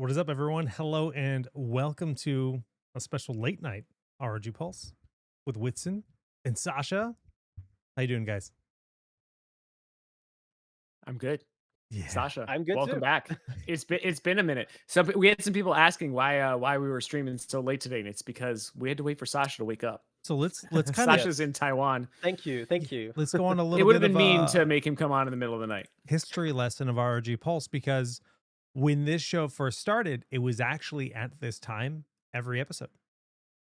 What is up, everyone? Hello, and welcome to a special late night ROG Pulse with Whitson and Sascha. How you doing, guys? I'm good. Yeah. Sasha, I'm good welcome too. back. It's been a minute. So we had some people asking why we were streaming so late today, and it's because we had to wait for Sasha to wake up. So let's kind of Sasha's Yes. in Taiwan. Thank you. Thank you. let's go on a It little would have bit of been mean to a make him come on in the middle of the night. history lesson of ROG Pulse because when this show first started, it was actually at this time every episode,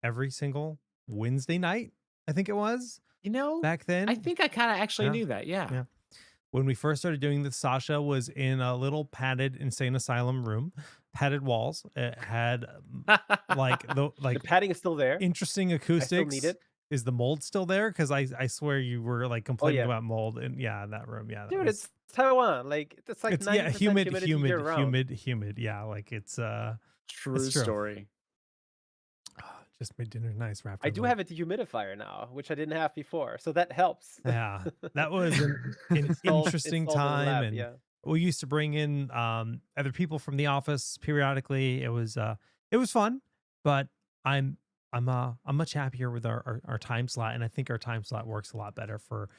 every single Wednesday night. I think it was You know, back I then. think I kind of actually Yeah, knew that. Yeah. yeah. When we first started doing this, Sasha was in a little padded insane asylum room, padded walls. It had like the The padding is still there. interesting I still need acoustics. it. Is the mold still there? Because I swear you were like Oh complaining yeah. about mold in in that room. Yeah, that Dude, was it's Taiwan. Like it's like it's yeah 90% humid, humidity year humid, round. humid, humid. Yeah, like it's True true. story. Just made dinner nice I do rapidly. have a dehumidifier now, which I didn't have before, so that helps. Yeah, that was an interesting Installed in the time, lab. and Yeah. we used to bring in other people from the office periodically. It was fun, but I'm I'm much happier with our time slot, and I think our time slot works a lot better for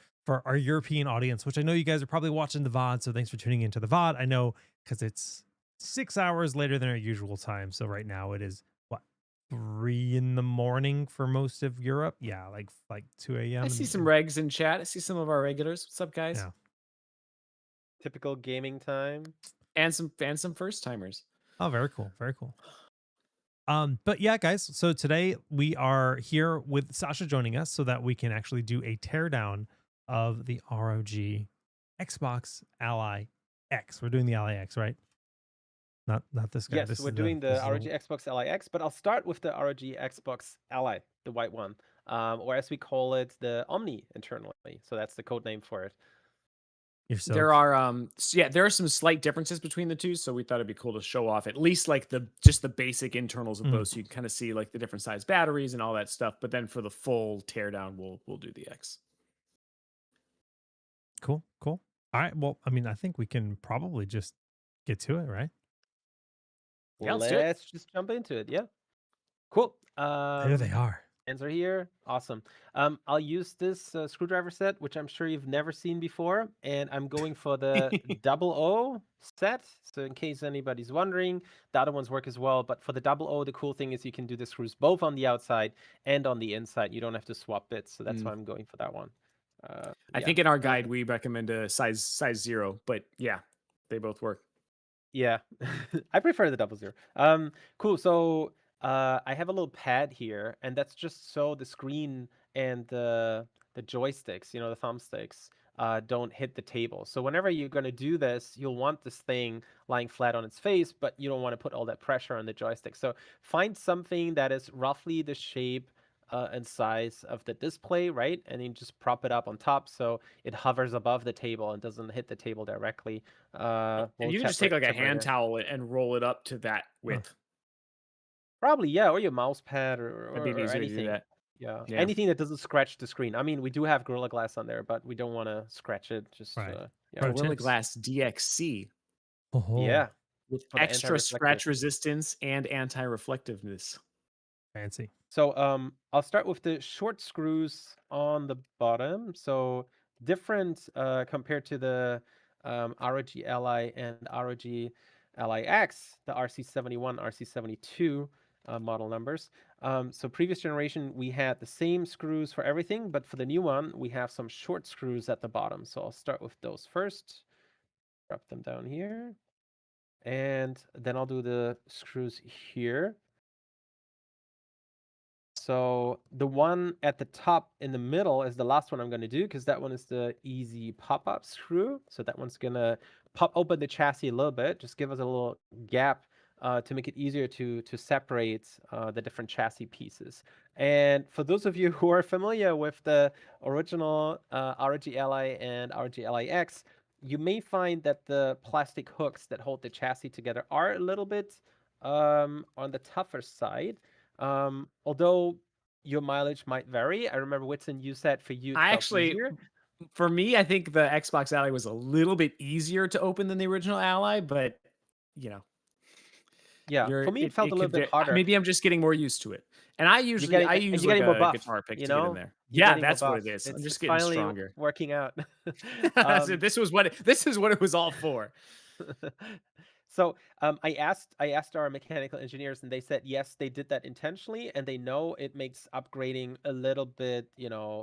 our European audience, which I know you guys are probably watching the VOD, so thanks for tuning into the VOD. I know because it's 6 hours later than our usual time. So right now it is what, 3 in the morning for most of Europe. Yeah, like 2 I a.m. see some And regs in chat. I see some of our regulars. What's up, guys? yeah. Typical gaming time. And some first timers. Oh, very cool. Very cool. But yeah, guys, so today we are here with Sascha joining us so that we can actually do a teardown of the ROG Xbox Ally X. We're doing the Ally X, right? Not this guy. Yes, This we're is doing this the is ROG Xbox Ally X, but I'll start with the ROG Xbox Ally, the white one, or as we call it, the Omni internally. So that's the code name for it. you're so There are there are some slight differences between the two, so we thought it'd be cool to show off at least like the basic internals of Mm, both, so you can kind of see like the different size batteries and all that stuff. But then for the full teardown, we'll do the X. cool, cool. All right. Well, I mean, I think we can probably just get to it, right? Yeah, let's do it. Let's just jump into it. Yeah. Cool. There they are. Hands are here. Awesome. I'll use this screwdriver set, which I'm sure you've never seen before, and I'm going for the double O set. So in case anybody's wondering, the other ones work as well. But for the double O, the cool thing is you can do the screws both on the outside and on the inside. You don't have to swap bits. So that's why I'm going for that one. I Yeah. think in our guide we recommend a size 0, but yeah, they both work. Yeah, I prefer the double zero. Cool. So I have a little pad here, and that's just so the screen and the joysticks, the thumbsticks, don't hit the table. So whenever you're gonna do this, you'll want this thing lying flat on its face, but you don't want to put all that pressure on the joystick. So find something that is roughly the shape and size of the display, right? And then just prop it up on top so it hovers above the table and doesn't hit the table directly. And We'll you can chat just take like a right hand here. towel and roll it up to that width. Probably, yeah, or your mouse pad That'd be or easier to do anything. that. Yeah, Yeah. anything that doesn't scratch the screen. I mean, we do have Gorilla Glass on there, but we don't want to scratch it. Just Right. yeah, Pro Gorilla tips. Glass DXC Oh, yeah, with for the extra anti-reflective. scratch resistance and anti-reflectiveness. fancy. So I'll start with the short screws on the bottom. So different compared to the ROG Ally and ROG Ally X, the RC71, RC72 model numbers. So previous generation, we had the same screws for everything, but for the new one, we have some short screws at the bottom. So I'll start with those first, drop them down here, and then I'll do the screws here. So the one at the top in the middle is the last one I'm going to do because that one is the easy pop-up screw. So that one's going to pop open the chassis a little bit, just give us a little gap to make it easier to separate the different chassis pieces. And for those of you who are familiar with the original ROG Ally and ROG Ally X, you may find that the plastic hooks that hold the chassis together are a little bit on the tougher side. Although your mileage might vary. I remember Whitson, you said for you it I felt actually, easier. for me, I think the Xbox Ally was a little bit easier to open than the original Ally, but you know, Yeah, for me, it felt a little bit harder. Maybe I'm just getting more used to it. And I use you're like getting more a buff, guitar pick you to get in know? there. You're Yeah, getting more that's what buff. it is. I'm It's just it's getting finally stronger. working out. So this is what it was all for. So I asked our mechanical engineers, and they said yes, they did that intentionally, and they know it makes upgrading a little bit,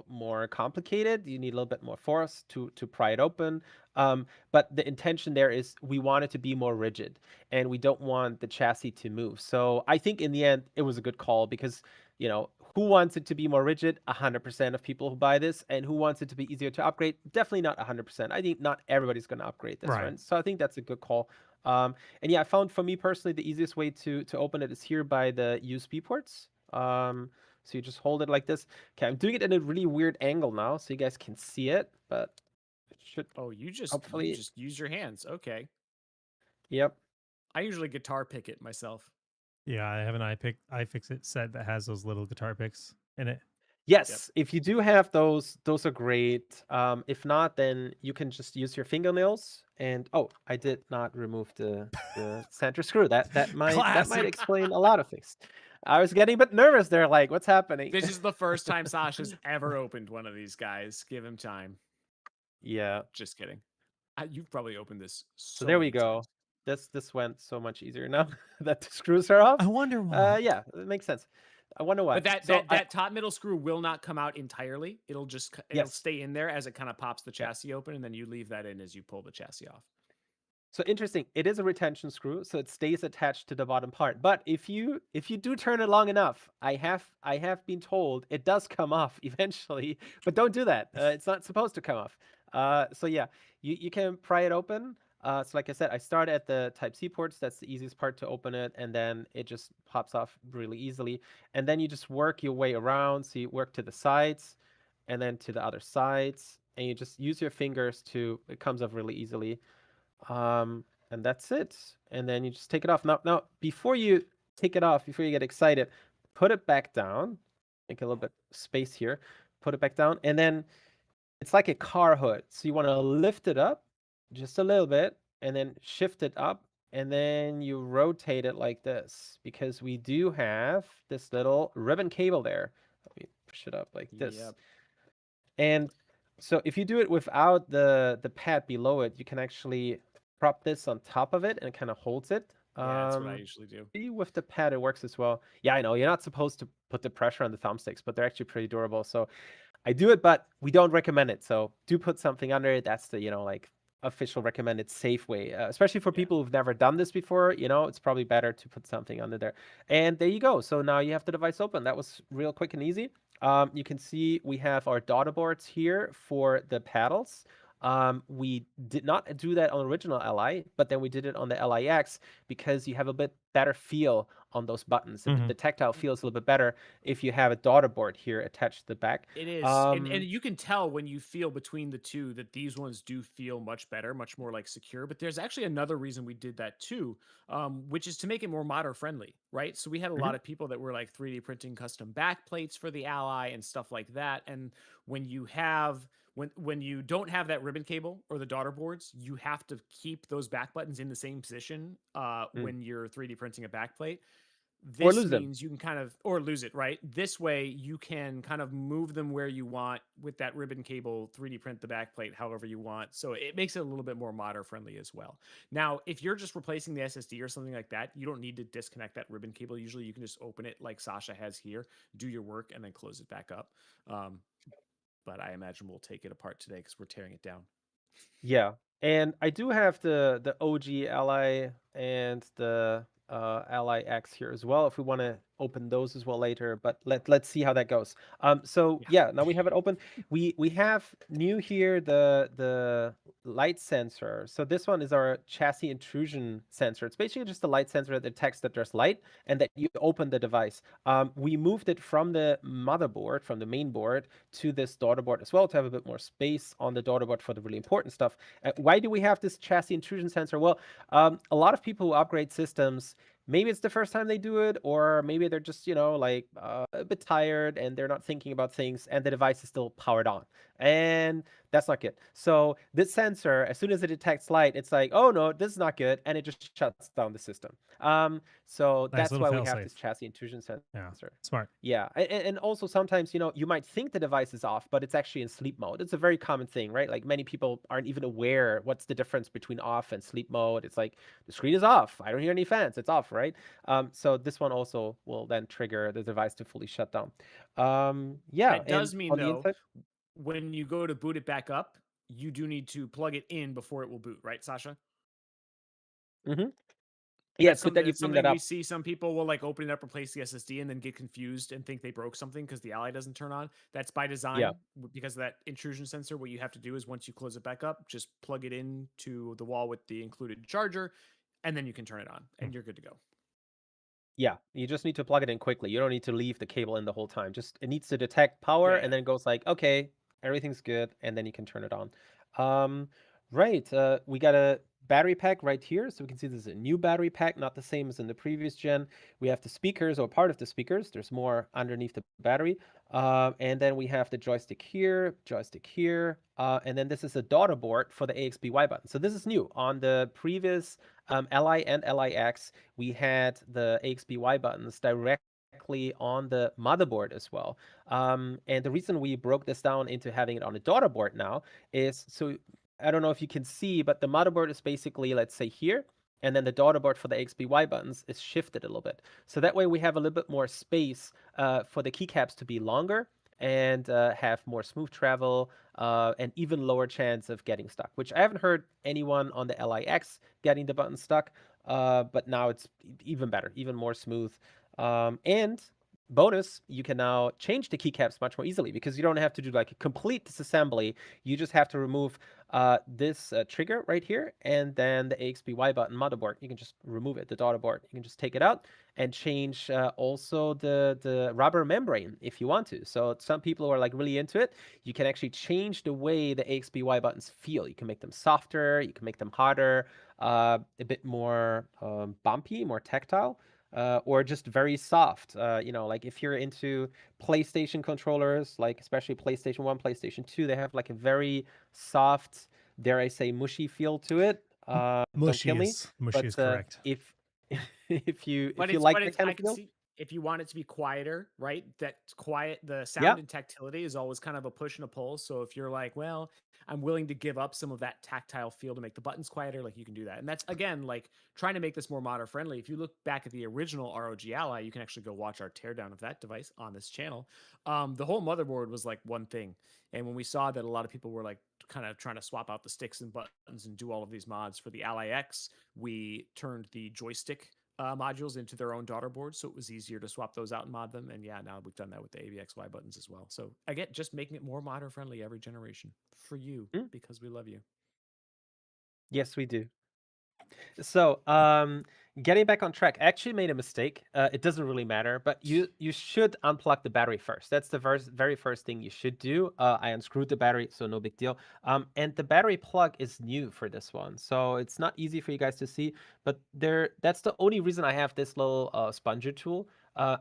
more complicated. You need a little bit more force to pry it open. But the intention there is we want it to be more rigid, and we don't want the chassis to move. So I think in the end it was a good call because who wants it to be more rigid? 100% of people who buy this. And who wants it to be easier to upgrade? Definitely not 100%. I think not everybody's going to upgrade this, right? So I think that's a good call. And yeah, I found for me personally the easiest way to open it is here by the USB ports. So you just hold it like this. Okay, I'm doing it in a really weird angle now, so you guys can see it, but it should. Oh, you just hopefully use your hands. Okay. Yep. I usually guitar pick it myself. Yeah, I have an iFixit set that has those little guitar picks in it. Yes, if you do have those are great. If not, then you can just use your fingernails. And oh, I did not remove the center screw. That might explain a lot of things. I was getting a bit nervous there, like, what's happening? This is the first time Sascha's ever opened one of these guys. Give him time. Yeah. Just kidding. You've probably opened this. So there we go. This went so much easier now that the screws are off. I wonder why. Yeah, it makes sense. I wonder why. But that top middle screw will not come out entirely. It'll Yes. stay in there as it kind of pops the chassis open, and then you leave that in as you pull the chassis off. So interesting. It is a retention screw, so it stays attached to the bottom part. But if you do turn it long enough, I have been told it does come off eventually. But don't do that. It's not supposed to come off. So yeah, you can pry it open. So like I said, I start at the Type-C ports. That's the easiest part to open it, and then it just pops off really easily. And then you just work your way around. So you work to the sides, and then to the other sides, and you just use your fingers it comes off really easily. And that's it. And then you just take it off. Now, before you take it off, before you get excited, put it back down. Make a little bit of space here. Put it back down, and then it's like a car hood. So you want to lift it up just a little bit, and then shift it up, and then you rotate it like this, because we do have this little ribbon cable there. Let me push it up like this. Yep. And so if you do it without the pad below it, you can actually prop this on top of it, and it kind of holds it. Yeah, that's what I usually do. With the pad, it works as well. Yeah, I know you're not supposed to put the pressure on the thumbsticks, but they're actually pretty durable. So I do it, but we don't recommend it. So do put something under it. That's the like official recommended safe way, especially for people who've never done this before. It's probably better to put something under there. And there you go. So now you have the device open. That was real quick and easy. You can see we have our daughter boards here for the paddles. We did not do that on original Ally, but then we did it on the Ally X because you have a bit better feel on those buttons. The tactile feels a little bit better if you have a daughter board here attached to the back. It is, and you can tell when you feel between the two that these ones do feel much better, much more like secure. But there's actually another reason we did that too, which is to make it more modder friendly, right? So we had a lot of people that were like 3D printing custom back plates for the Ally and stuff like that. And when you have when you don't have that ribbon cable or the daughter boards, you have to keep those back buttons in the same position when you're 3D printing a back plate. This means you can kind of, or lose it, right? This way you can kind of move them where you want with that ribbon cable, 3D print the back plate however you want. So it makes it a little bit more modder friendly as well. Now, if you're just replacing the SSD or something like that, you don't need to disconnect that ribbon cable. Usually you can just open it like Sascha has here, do your work, and then close it back up. But I imagine we'll take it apart today because we're tearing it down. Yeah, and I do have the OG Ally and the Ally X here as well, if we want to open those as well later, but let's see how that goes. So yeah, now we have it open. We have new here the light sensor. So this one is our chassis intrusion sensor. It's basically just a light sensor that detects that there's light and that you open the device. We moved it from the motherboard, from the main board, to this daughter board as well to have a bit more space on the daughter board for the really important stuff. Why do we have this chassis intrusion sensor? Well, a lot of people who upgrade systems, maybe it's the first time they do it, or maybe they're just, like a bit tired and they're not thinking about things and the device is still powered on. And that's not good. So this sensor, as soon as it detects light, it's like, oh no, this is not good. And it just shuts down the system. So Nice that's little why we fail have this safe. chassis intrusion Yeah, sensor. smart. Yeah, and also sometimes, you might think the device is off, but it's actually in sleep mode. It's a very common thing, right? Like many people aren't even aware what's the difference between off and sleep mode. It's like the screen is off. I don't hear any fans. It's off, right? So this one also will then trigger the device to fully shut down. Yeah, That and does mean on the though, inside, when you go to boot it back up, you do need to plug it in before it will boot, right, Sasha? hmm yeah, it's good that you That's bring that something we up. see. Some people will like open it up, replace the SSD, and then get confused and think they broke something because the Ally doesn't turn on. That's by Yeah. design because of that intrusion sensor. What you have to do is once you close it back up, just plug it into the wall with the included charger, and then you can turn it on, and you're good to go. Yeah, you just need to plug it in quickly. You don't need to leave the cable in the whole time. Just it needs to detect power, Yeah, and yeah. then it goes like, okay, everything's good, and then you can turn it on. Right. We got a battery pack right here, so we can see this is a new battery pack, not the same as in the previous gen. We have the speakers or part of the speakers. There's more underneath the battery, and then we have the joystick here, and then this is a daughter board for the AXBY button. So this is new. On the previous Ally and Ally X, we had the AXBY buttons directly on the motherboard as well. And the reason we broke this down into having it on a daughter board now is so I don't know if you can see, but the motherboard is basically, let's say here, and then the daughter board for the AXBY buttons is shifted a little bit. So that way we have a little bit more space for the keycaps to be longer and have more smooth travel and even lower chance of getting stuck, which I haven't heard anyone on the LIX getting the button stuck, but now it's even better, even more smooth. And bonus, you can now change the keycaps much more easily because you don't have to do like a complete disassembly. You just have to remove this trigger right here and then the AXBY button motherboard. You can just remove it, the daughter board. You can just take it out and change also the rubber membrane if you want to. So some people who are like really into it, you can actually change the way the AXBY buttons feel. You can make them softer, you can make them harder, a bit more bumpy, more tactile. Or just very soft. Like if you're into PlayStation controllers, like especially PlayStation 1, PlayStation 2, they have like a very soft, dare I say, mushy feel to it. Don't kill me. Mushy But is correct. if if you But if you it's like but that it's kind I of can feel, see if you want it to be quieter, right? That quiet the yeah, sound and tactility is always kind of a push and a pull. So if you're like, well, I'm willing to give up some of that tactile feel to make the buttons quieter, like you can do that. And that's again like trying to make this more modern friendly. If you look back at the original ROG Ally, you can actually go watch our teardown of that device on this channel. The whole motherboard was like one thing. And when we saw that a lot of people were like kind of trying to swap out the sticks and buttons and do all of these mods for the Ally X, we turned the joystick modules into their own daughter boards, so it was easier to swap those out and mod them. And yeah, now we've done that with the AVXY buttons as well. So again, just making it more modern friendly every generation for you mm, because we love you. yes, we do. So, getting back on track, I actually made a mistake. It doesn't really matter, but you should unplug the battery first. That's the very first thing you should do. I unscrewed the battery, so no big deal. And the battery plug is new for this one, so it's not easy for you guys to see. But that's the only reason I have this little sponger tool.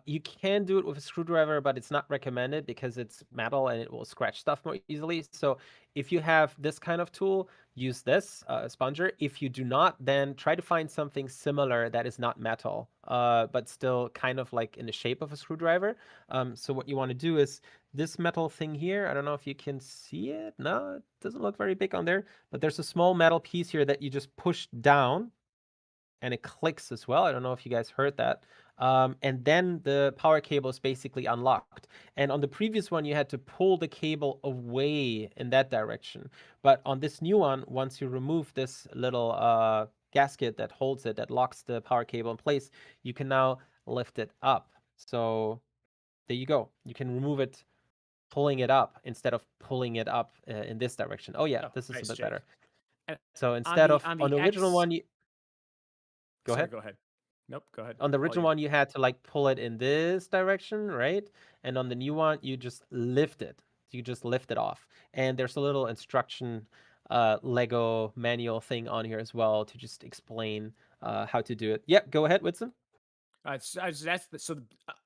You can do it with a screwdriver, but it's not recommended because it's metal and it will scratch stuff more easily. So if you have this kind of tool, use this sponger. If you do not, then try to find something similar that is not metal, but still kind of like in the shape of a screwdriver. So what you want to do is this metal thing here. I don't know if you can see it. No, it doesn't look very big on there, but there's a small metal piece here that you just push down and it clicks as well. I don't know if you guys heard that. And then the power cable is basically unlocked. And on the previous one, you had to pull the cable away in that direction. But on this new one, once you remove this little gasket that holds it, that locks the power cable in place, you can now lift it up. So there you go. You can remove it pulling it up instead of pulling it up in this direction. Oh yeah, Oh, this is a nice, bit Jake. better. And So instead of on on the the original X, one, you go sorry, ahead. go ahead. Nope, go ahead. On the All original you. one, you had to like pull it in this direction, right? And on the new one, you just lift it. You just lift it off. And there's a little instruction Lego manual thing on here as well to just explain how to do it. Yep, go ahead, Whitson.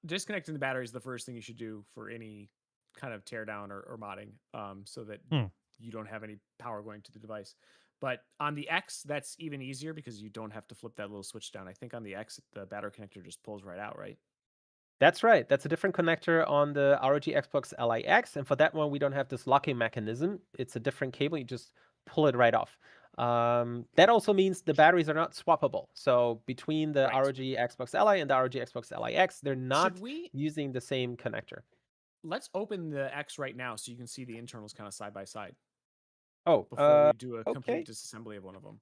Disconnecting the battery is the first thing you should do for any kind of teardown or modding, so that Hmm. you don't have any power going to the device. But on the X, that's even easier because you don't have to flip that little switch down. I think on the X, the battery connector just pulls right out, right? That's right. That's a different connector on the ROG Xbox Ally X, and for that one, we don't have this locking mechanism. It's a different cable. You just pull it right off. That also means the batteries are not swappable. So between the Right. ROG Xbox Ally and the ROG Xbox Ally X, they're not Should we? using the same connector. Let's open the X right now so you can see the internals kind of side by side Oh, before we do a okay. complete disassembly of one of them.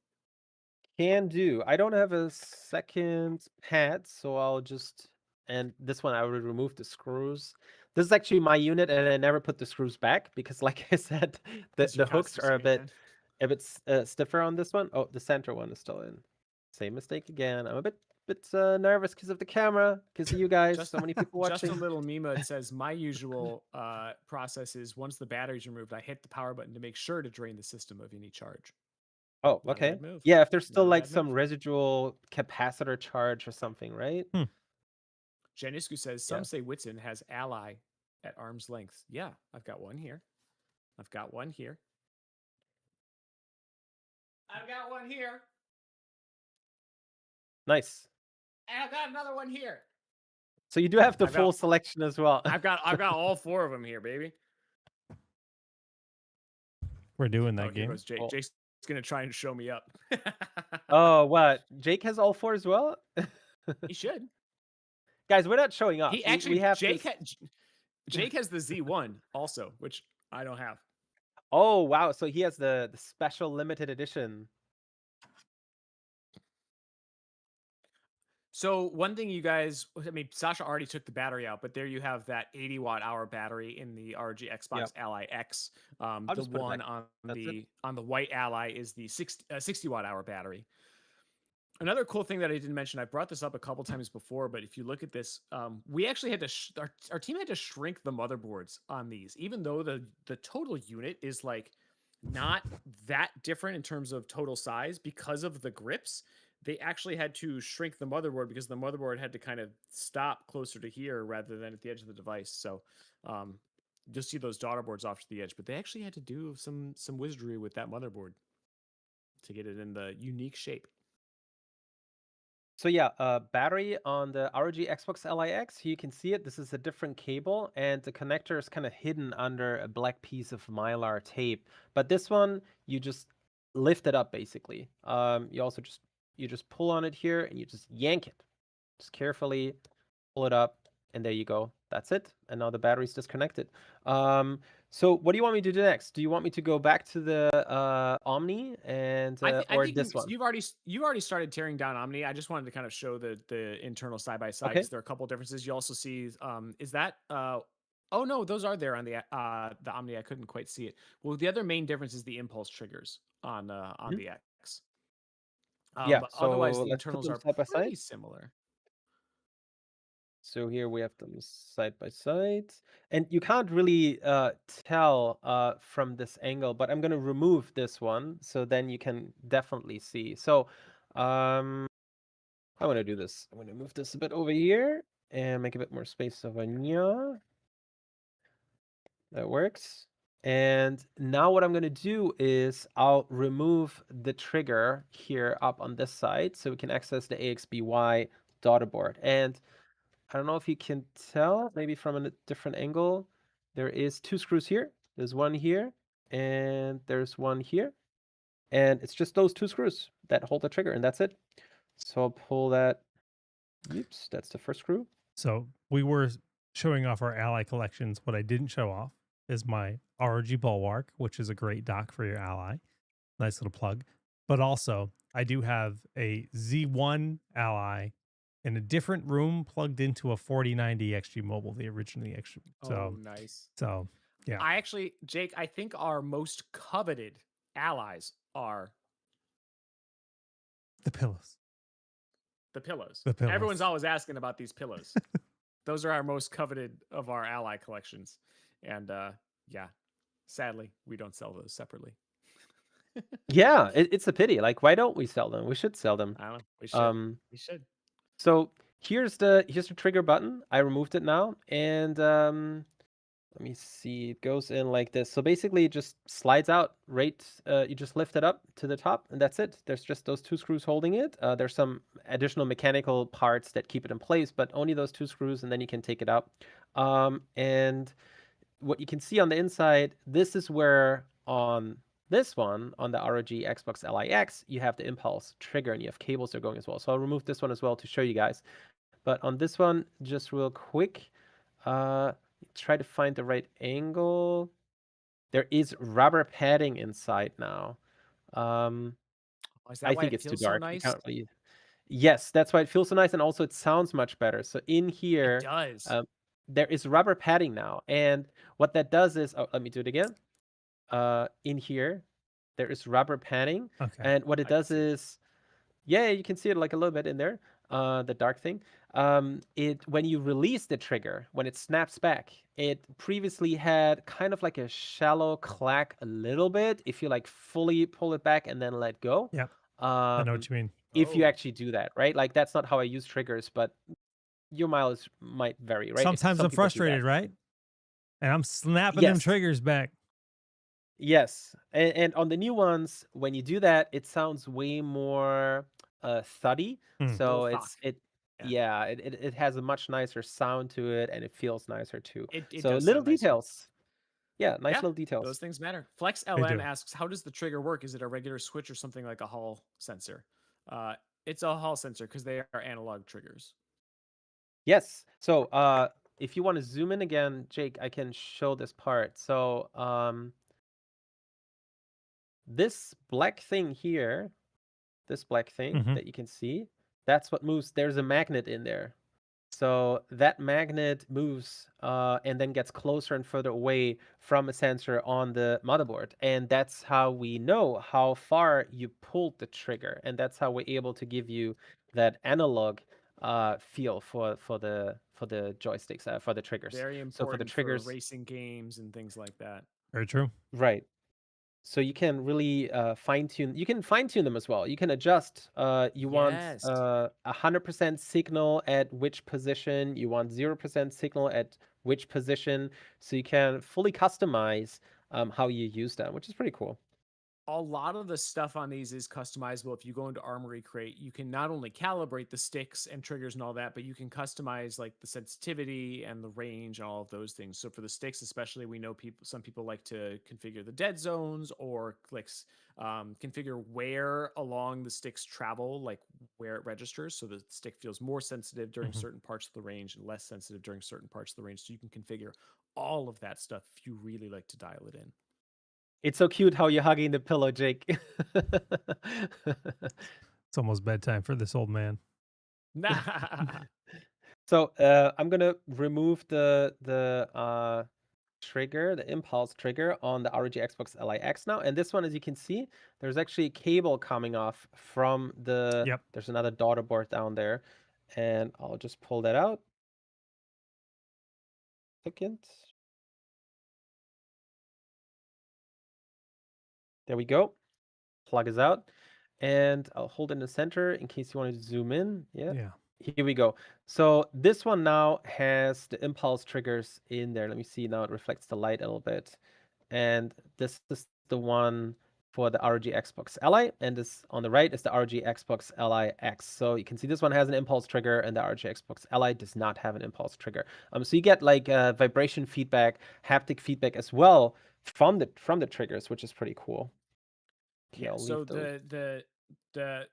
Can do. I don't have a second pad, so I'll just, and this one I will remove the screws. This is actually my unit, and I never put the screws back because, like I said, the 'Cause you hooks custom are a scan bit stiffer on this one. Oh, the center one is still in. Same mistake again. I'm a bit nervous because of the camera, because of you guys. So many people Just a watching. little Mima, it says, my usual process is once the battery's removed, I hit the power button to make sure to drain the system of any charge. Oh, Not a okay. bad move. Yeah, if there's still Not a like bad some move. residual capacitor charge or something, right? Janisku says, some say Whitson has Ally at arm's length. Yeah, I've got one here. I've got one here. I've got one here. Nice. And I've got another one here. So you do have the full selection as well. I've got all 4 of them here, baby. We're doing that Here game. goes Jake. Cool. Jake's gonna try and show me up. Oh, what? Jake has all 4 as well? He should. Guys, we're not showing off. He actually we have Jake this... Jake has the Z1 also, which I don't have. Oh, wow. So he has the special limited edition. So one thing you guys, I mean, Sascha already took the battery out, but there you have that 80 watt-hour battery in the ROG Xbox Ally X. The one on the white Ally is the 60 watt-hour battery. Another cool thing that I didn't mention, I brought this up a couple times before, but if you look at this, we actually had to, our team had to shrink the motherboards on these, even though the total unit is like not that different in terms of total size because of the grips. They actually had to shrink the motherboard because the motherboard had to kind of stop closer to here rather than at the edge of the device. So you'll see those daughter boards off to the edge, but they actually had to do some wizardry with that motherboard to get it in the unique shape. So yeah, battery on the ROG Xbox Ally X, you can see it. This is a different cable, and the connector is kind of hidden under a black piece of Mylar tape. But this one, you just lift it up, basically. You also just pull on it here, and you just yank it. Just carefully pull it up, and there you go. That's it. And now the battery's disconnected. So what do you want me to do next? Do you want me to go back to the Omni and or this one? You've already started tearing down Omni. I just wanted to kind of show the internal side by side because there are a couple differences. You also see is that oh no, those are there on the Omni. I couldn't quite see it. Well, the other main difference is the impulse triggers on the X. Yeah, but so otherwise the let's put internals them are side by pretty side. similar. So here we have them side by side. And you can't really tell from this angle, but I'm going to remove this one so then you can definitely see. So I'm going to do this. I'm going to move this a bit over here and make a bit more space over here. That works. And now what I'm going to do is I'll remove the trigger here up on this side so we can access the AXBY daughter board. And I don't know if you can tell, maybe from a different angle, there is 2 screws here. There's one here, and there's one here. And it's just those 2 screws that hold the trigger, and that's it. So I'll pull that. Oops, that's the first screw. So we were showing off our Ally collections. What I didn't show off is my ROG Bulwark, which is a great dock for your Ally. Nice little plug. But also, I do have a Z1 Ally in a different room plugged into a 4090 XG Mobile, the originally XG. So, nice. So, yeah. I actually, Jake, I think our most coveted allies are the pillows. The pillows. The pillows. Everyone's always asking about these pillows. Those are our most coveted of our Ally collections. And yeah, sadly, we don't sell those separately. Yeah, it's a pity. Like, why don't we sell them? We should sell them. I don't know. We should. We should. So here's the trigger button. I removed it now, and Let me see. It goes in like this. So basically, it just slides out. Right. You just lift it up to the top, and that's it. There's just those 2 screws holding it. There's some additional mechanical parts that keep it in place, but only those 2 screws, and then you can take it out. And what you can see on the inside, this is where on this one, on the ROG Xbox Ally X, you have the impulse trigger and you have cables that are going as well. So I'll remove this one as well to show you guys. But on this one, just real quick, try to find the right angle. There is rubber padding inside now. Is that I why think it it's too feels so dark. You nice? can't really. Yes, that's why it feels so nice, and also it sounds much better. So in It here, does. there is rubber padding now, and what that does is, oh, let me do it again. In here, there is rubber padding, Okay. and what it I can does see it. is, yeah, you can see it like a little bit in there, the dark thing. When you release the trigger, when it snaps back, it previously had kind of like a shallow clack a little bit. If you like fully pull it back and then let go, Yep. I know um, what you mean. if you Oh. actually do that, right? Like that's not how I use triggers, but your mileage might vary, right? Sometimes Some I'm people do that. frustrated, right? And I'm snapping them Yes. triggers back. Yes, and on the new ones, when you do that, it sounds way more thuddy. Hmm. So Little thok. yeah, it has a much nicer sound to it, and it feels nicer too. It So does little sound nicer. details, yeah, nice Yeah, little details. those things matter. Flex They LN do. asks, how does the trigger work? Is it a regular switch or something like a Hall sensor? It's a Hall sensor because they are analog triggers. Yes. So if you want to zoom in again, Jake, I can show this part. So this black thing here, this black thing Mhm. that you can see, that's what moves. There's a magnet in there. So that magnet moves and then gets closer and further away from a sensor on the motherboard. And that's how we know how far you pulled the trigger. And that's how we're able to give you that analog feel for the joysticks, for the triggers. Very So for the important for triggers, racing games and things like that. Very true. right. So you can really fine tune. You can fine tune them as well. You can adjust. You want Yes. 100% signal at which position. You want 0% signal at which position. So you can fully customize how you use them, which is pretty cool. A lot of the stuff on these is customizable. If you go into Armory Crate, you can not only calibrate the sticks and triggers and all that, but you can customize like the sensitivity and the range and all of those things. So for the sticks, especially, we know some people like to configure the dead zones or clicks, configure where along the sticks travel, like where it registers, so the stick feels more sensitive during Mhm. certain parts of the range and less sensitive during certain parts of the range. So you can configure all of that stuff if you really like to dial it in. It's so cute how you're hugging the pillow, Jake. It's almost bedtime for this old man. So I'm gonna remove the trigger, the impulse trigger on the ROG Xbox Ally X now. And this one, as you can see, there's actually a cable coming off from Yep. there's another daughter board down there. And I'll just pull that out. Second. There we go. Plug is out. And I'll hold in the center in case you want to zoom in. Yeah. Yeah. Here we go. So this one now has the impulse triggers in there. Let me see now. It reflects the light a little bit. And this is the one for the ROG Xbox Ally, and this on the right is the ROG Xbox Ally X. So you can see this one has an impulse trigger, and the ROG Xbox Ally does not have an impulse trigger. So you get like vibration feedback, haptic feedback as well from the triggers, which is pretty cool. Okay, Yeah. I'll So leave those. the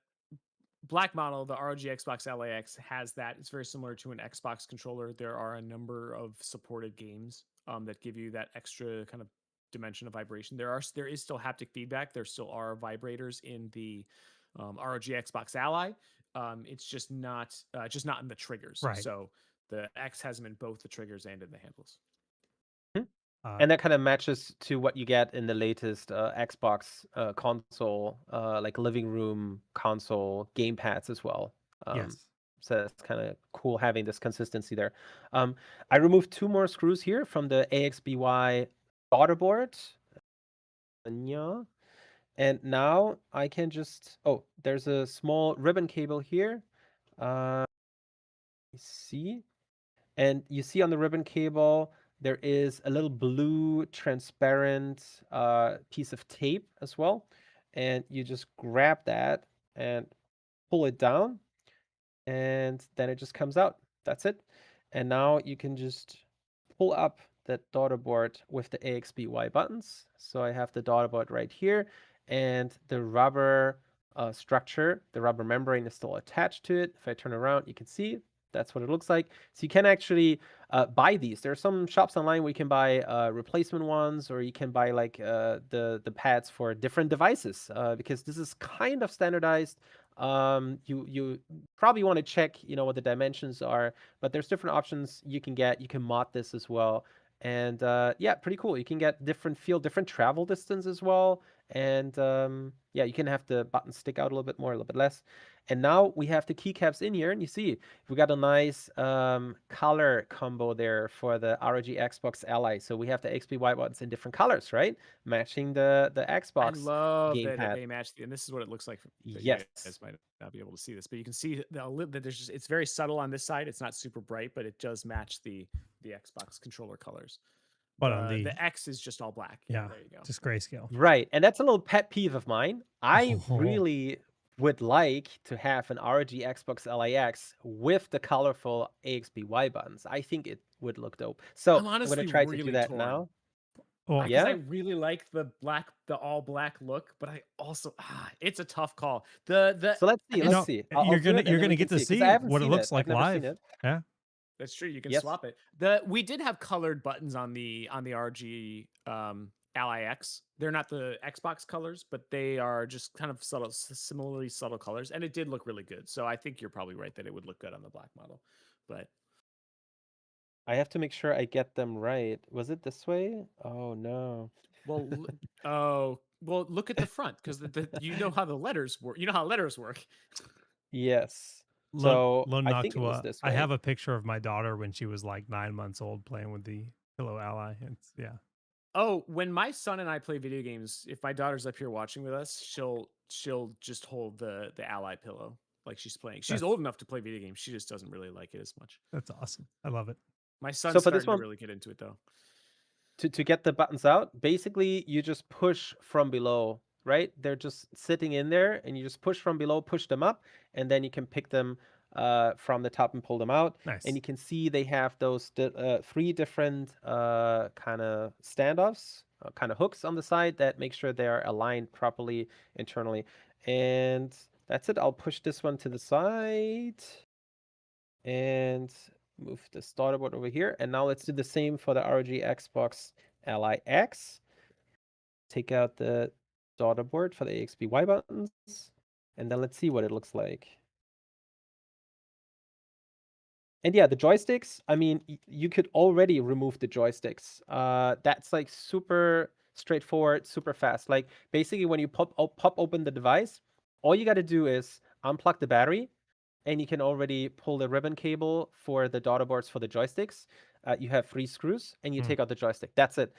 black model, the ROG Xbox Ally X, has that. It's very similar to an Xbox controller. There are a number of supported games that give you that extra kind of dimension of vibration. There is still haptic feedback. There still are vibrators in the ROG Xbox Ally. It's just not in the triggers. Right. So the X has them in both the triggers and in the handles. And that kind of matches to what you get in the latest Xbox console, like living room console gamepads as well. Yes. So it's kind of cool having this consistency there. I removed 2 more screws here from the AXBY daughter board. And now I can just, oh, there's a small ribbon cable here. See? And you see on the ribbon cable, there is a little blue transparent piece of tape as well. And you just grab that and pull it down, and then it just comes out. That's it. And now you can just pull up that daughter board with the AXBY buttons. So I have the daughter board right here, and the rubber structure, the rubber membrane is still attached to it. If I turn around, you can see that's what it looks like. So you can actually buy these. There are some shops online where you can buy replacement ones, or you can buy like the pads for different devices because this is kind of standardized. You probably want to check, what the dimensions are, but there's different options you can get. You can mod this as well. And yeah, pretty cool. You can get different travel distance as well. And yeah, you can have the buttons stick out a little bit more, a little bit less. And now we have the keycaps in here, and you see we got a nice color combo there for the ROG Xbox Ally. So we have the XBY buttons in different colors, right? Matching the I Xbox love that gamepad. they match and this is what it looks like. You Yes. guys might not be able to see this, but you can see that there's just, it's very subtle on this side. It's not super bright, but it does match the Xbox controller colors. But on The X is just all black. yeah, there you go. just grayscale. Right. And that's a little pet peeve of mine. I Oh. really would like to have an ROG Xbox Ally X with the colorful AXBY buttons. I think it would look dope. So I'm I'm honestly going to try to really do that torn. now. Well, Because Yeah. I really like the all black look, but I also it's a tough call. The So let's see. you Let's know, see. you're I'll do gonna it, and you're then gonna we get can to see, 'cause see I haven't what it seen looks it. like I've never live. seen it. Yeah, That's true. You can Yes. swap it. We did have colored buttons on the RG Ally X. They're not the Xbox colors, but they are just kind of subtle, similarly subtle colors, and it did look really good. So I think you're probably right that it would look good on the black model. But I have to make sure I get them right. Was it this way? Oh no. well, look at the front because you know how the letters work. You know how letters work. Yes. Lone So Lone I think it was Noctua. this I way. have a picture of my daughter when she was like 9 months old playing with the Pillow Ally. It's Oh, when my son and I play video games, if my daughter's up here watching with us, she'll just hold the Ally pillow like she's playing. She's old enough to play video games. She just doesn't really like it as much. that's awesome. I love it. My So son's for this starting to one, really get into it though. to get the buttons out, basically you just push from below, right? They're just sitting in there, and you just push from below, push them up, and then you can pick them from the top and pull them out. Nice. And you can see they have those 3 different kind of standoffs, kind of hooks on the side that make sure they are aligned properly internally. And that's it. I'll push this one to the side and move the starter board over here. And now let's do the same for the ROG Xbox Ally X. Take out the daughter board for the AXBY buttons, and then let's see what it looks like. And yeah, the joysticks, I mean, you could already remove the joysticks. That's like super straightforward, super fast. Like basically when you pop open the device, all you got to do is unplug the battery, and you can already pull the ribbon cable for the daughter boards for the joysticks. You have 3 screws, and you take out the joystick. That's it.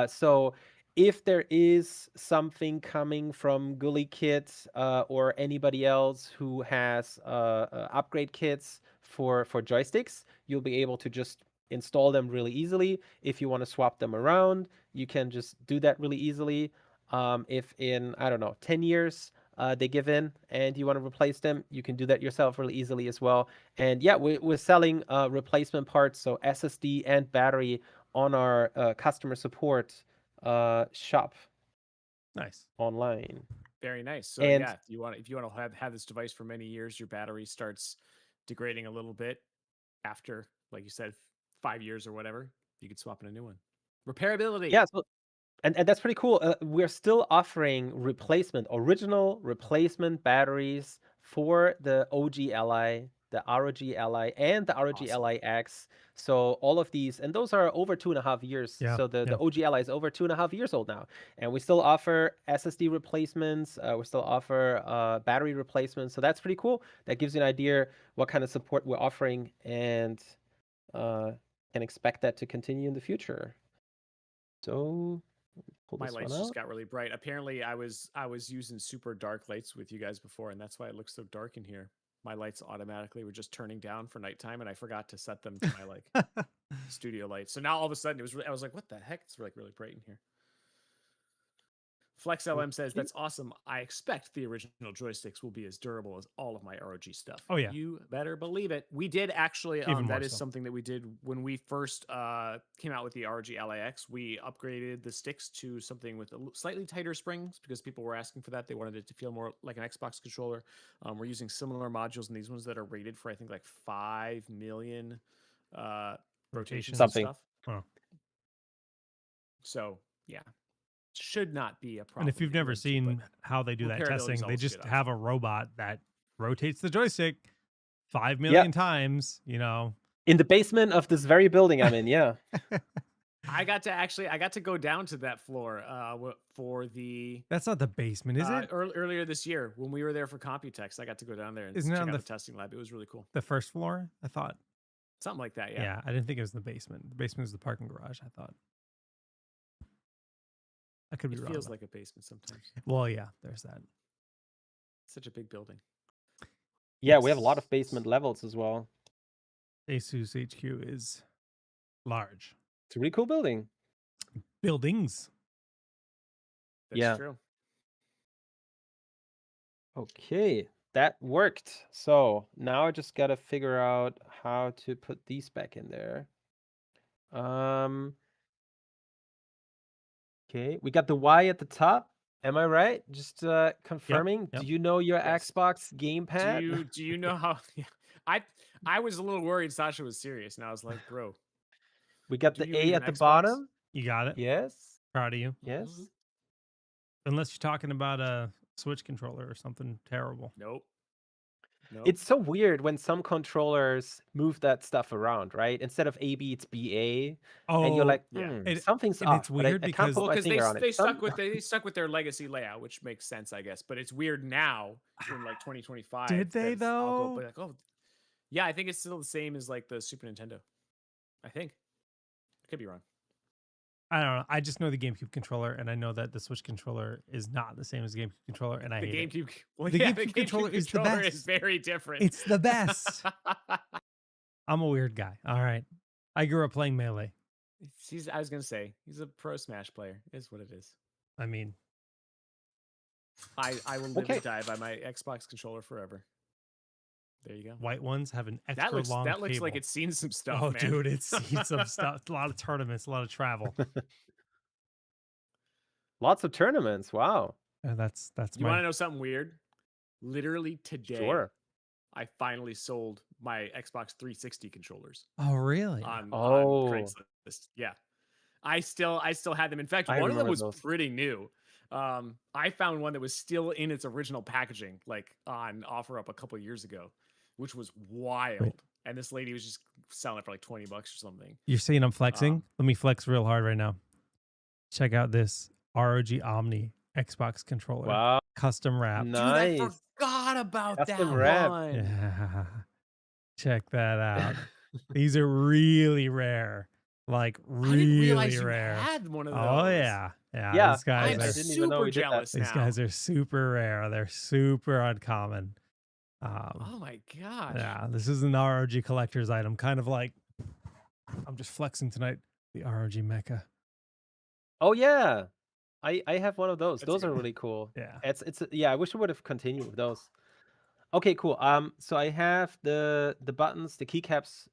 So if there is something coming from Gully Kit or anybody else who has upgrade kits for joysticks, you'll be able to just install them really easily. If you want to swap them around, you can just do that really easily. If in, I don't know, 10 years, they give in and you want to replace them, you can do that yourself really easily as well. And yeah, we're selling replacement parts, so SSD and battery, on our customer support shop. Nice. Online. Very nice. So And yeah, if you want to have this device for many years, your battery starts degrading a little bit after, like you said, 5 years or whatever, you could swap in a new one. Repairability. yeah, so and that's pretty cool. We're still offering original replacement batteries for the OG Ally, the ROG Ally, and the ROG Awesome. Ally X. So all of these, and those are over 2.5 years. Yeah, So the yeah. OG Ally is over 2.5 years old now, and we still offer SSD replacements. We still offer battery replacements. So that's pretty cool. That gives you an idea what kind of support we're offering, and can expect that to continue in the future. So pull My this lights one just out. got really bright. Apparently, I was using super dark lights with you guys before, and that's why it looks so dark in here. My lights automatically were just turning down for nighttime, and I forgot to set them to my like studio light. So now all of a sudden I was like, what the heck? It's like really bright in here. Flex LM says, that's awesome. I expect the original joysticks will be as durable as all of my ROG stuff. Oh, yeah. You better believe it. We did actually, Even more that is so. something that we did when we first came out with the ROG Ally X. We upgraded the sticks to something with slightly tighter springs because people were asking for that. They wanted it to feel more like an Xbox controller. We're using similar modules in these ones that are rated for, I think, like 5 million rotations and Something. stuff. Oh. So, yeah. Should not be a problem. And if you've never seen how they do that repairability is testing, they always just good, have a robot that rotates the joystick 5 million times, you know. In the basement of this very building I'm in, yeah. I got to go down to that floor for the. That's not the basement, is it? Earlier this year when we were there for Computex, I got to go down there and check out the testing lab. It was really cool. The first floor, I thought. Something like that, yeah. Yeah, I didn't think it was the basement. The basement was the parking garage, I thought. I could be wrong. It feels like a basement sometimes. Well, yeah, there's that. Such a big building. Yeah, we have a lot of basement levels as well. ASUS HQ is large. It's a really cool building. Buildings. That's true. Okay, that worked. So now I just got to figure out how to put these back in there. Okay, we got the Y at the top. Am I right? Just confirming. Yep. Do you know your Xbox gamepad? Do you know how? I was a little worried Sascha was serious, and I was like, bro. We got the A at the bottom. You got it. Yes. Proud of you. Yes. Unless you're talking about a Switch controller or something terrible. Nope. It's so weird when some controllers move that stuff around, right? Instead of AB, it's BA. Oh, and you're like, yeah. something's off. It's weird because they stuck with their legacy layout, which makes sense, I guess. But it's weird now in like 2025. Did they though? Like, oh, yeah, I think it's still the same as like the Super Nintendo. I think. I could be wrong. I don't know. I just know the GameCube controller, and I know that the Switch controller is not the same as the GameCube controller, and I hate it. Well, the yeah, GameCube controller is the best. Is very different. It's the best. I'm a weird guy. All right. I grew up playing Melee. I was gonna say he's a pro Smash player. Is what it is. I mean, I will live and die by my Xbox controller forever. There you go. White ones have an extra long That looks cable. like it's seen some stuff. Oh, man. dude, it's seen some stuff. A lot of tournaments, a lot of travel. Lots of tournaments. Wow. That's You want to know something weird? Literally today, Sure. I finally sold my Xbox 360 controllers. Oh, really? On Craigslist. Yeah. I still had them. In fact, one of them was pretty new. I found one that was still in its original packaging, like on OfferUp a couple years ago, which was wild. Wait. And this lady was just selling it for like $20 or something. You're saying I'm flexing? Let me flex real hard right now. Check out this ROG Omni Xbox controller. Wow. Custom wrap. Nice. Dude, I forgot about Custom that wrap. one. Yeah. Check that out. These are really rare. Like really I didn't realize rare. You had one of those. Oh yeah. Yeah. These guys I'm super jealous now. These guys are super rare. They're super uncommon. Oh my gosh. Yeah, this is an ROG collector's item. Kind of like I'm just flexing tonight. The ROG Mecha. Oh yeah. I have one of those. Those are good. really cool. Yeah. It's yeah, I wish I would have continued with those. Okay, cool. So I have the buttons, the keycaps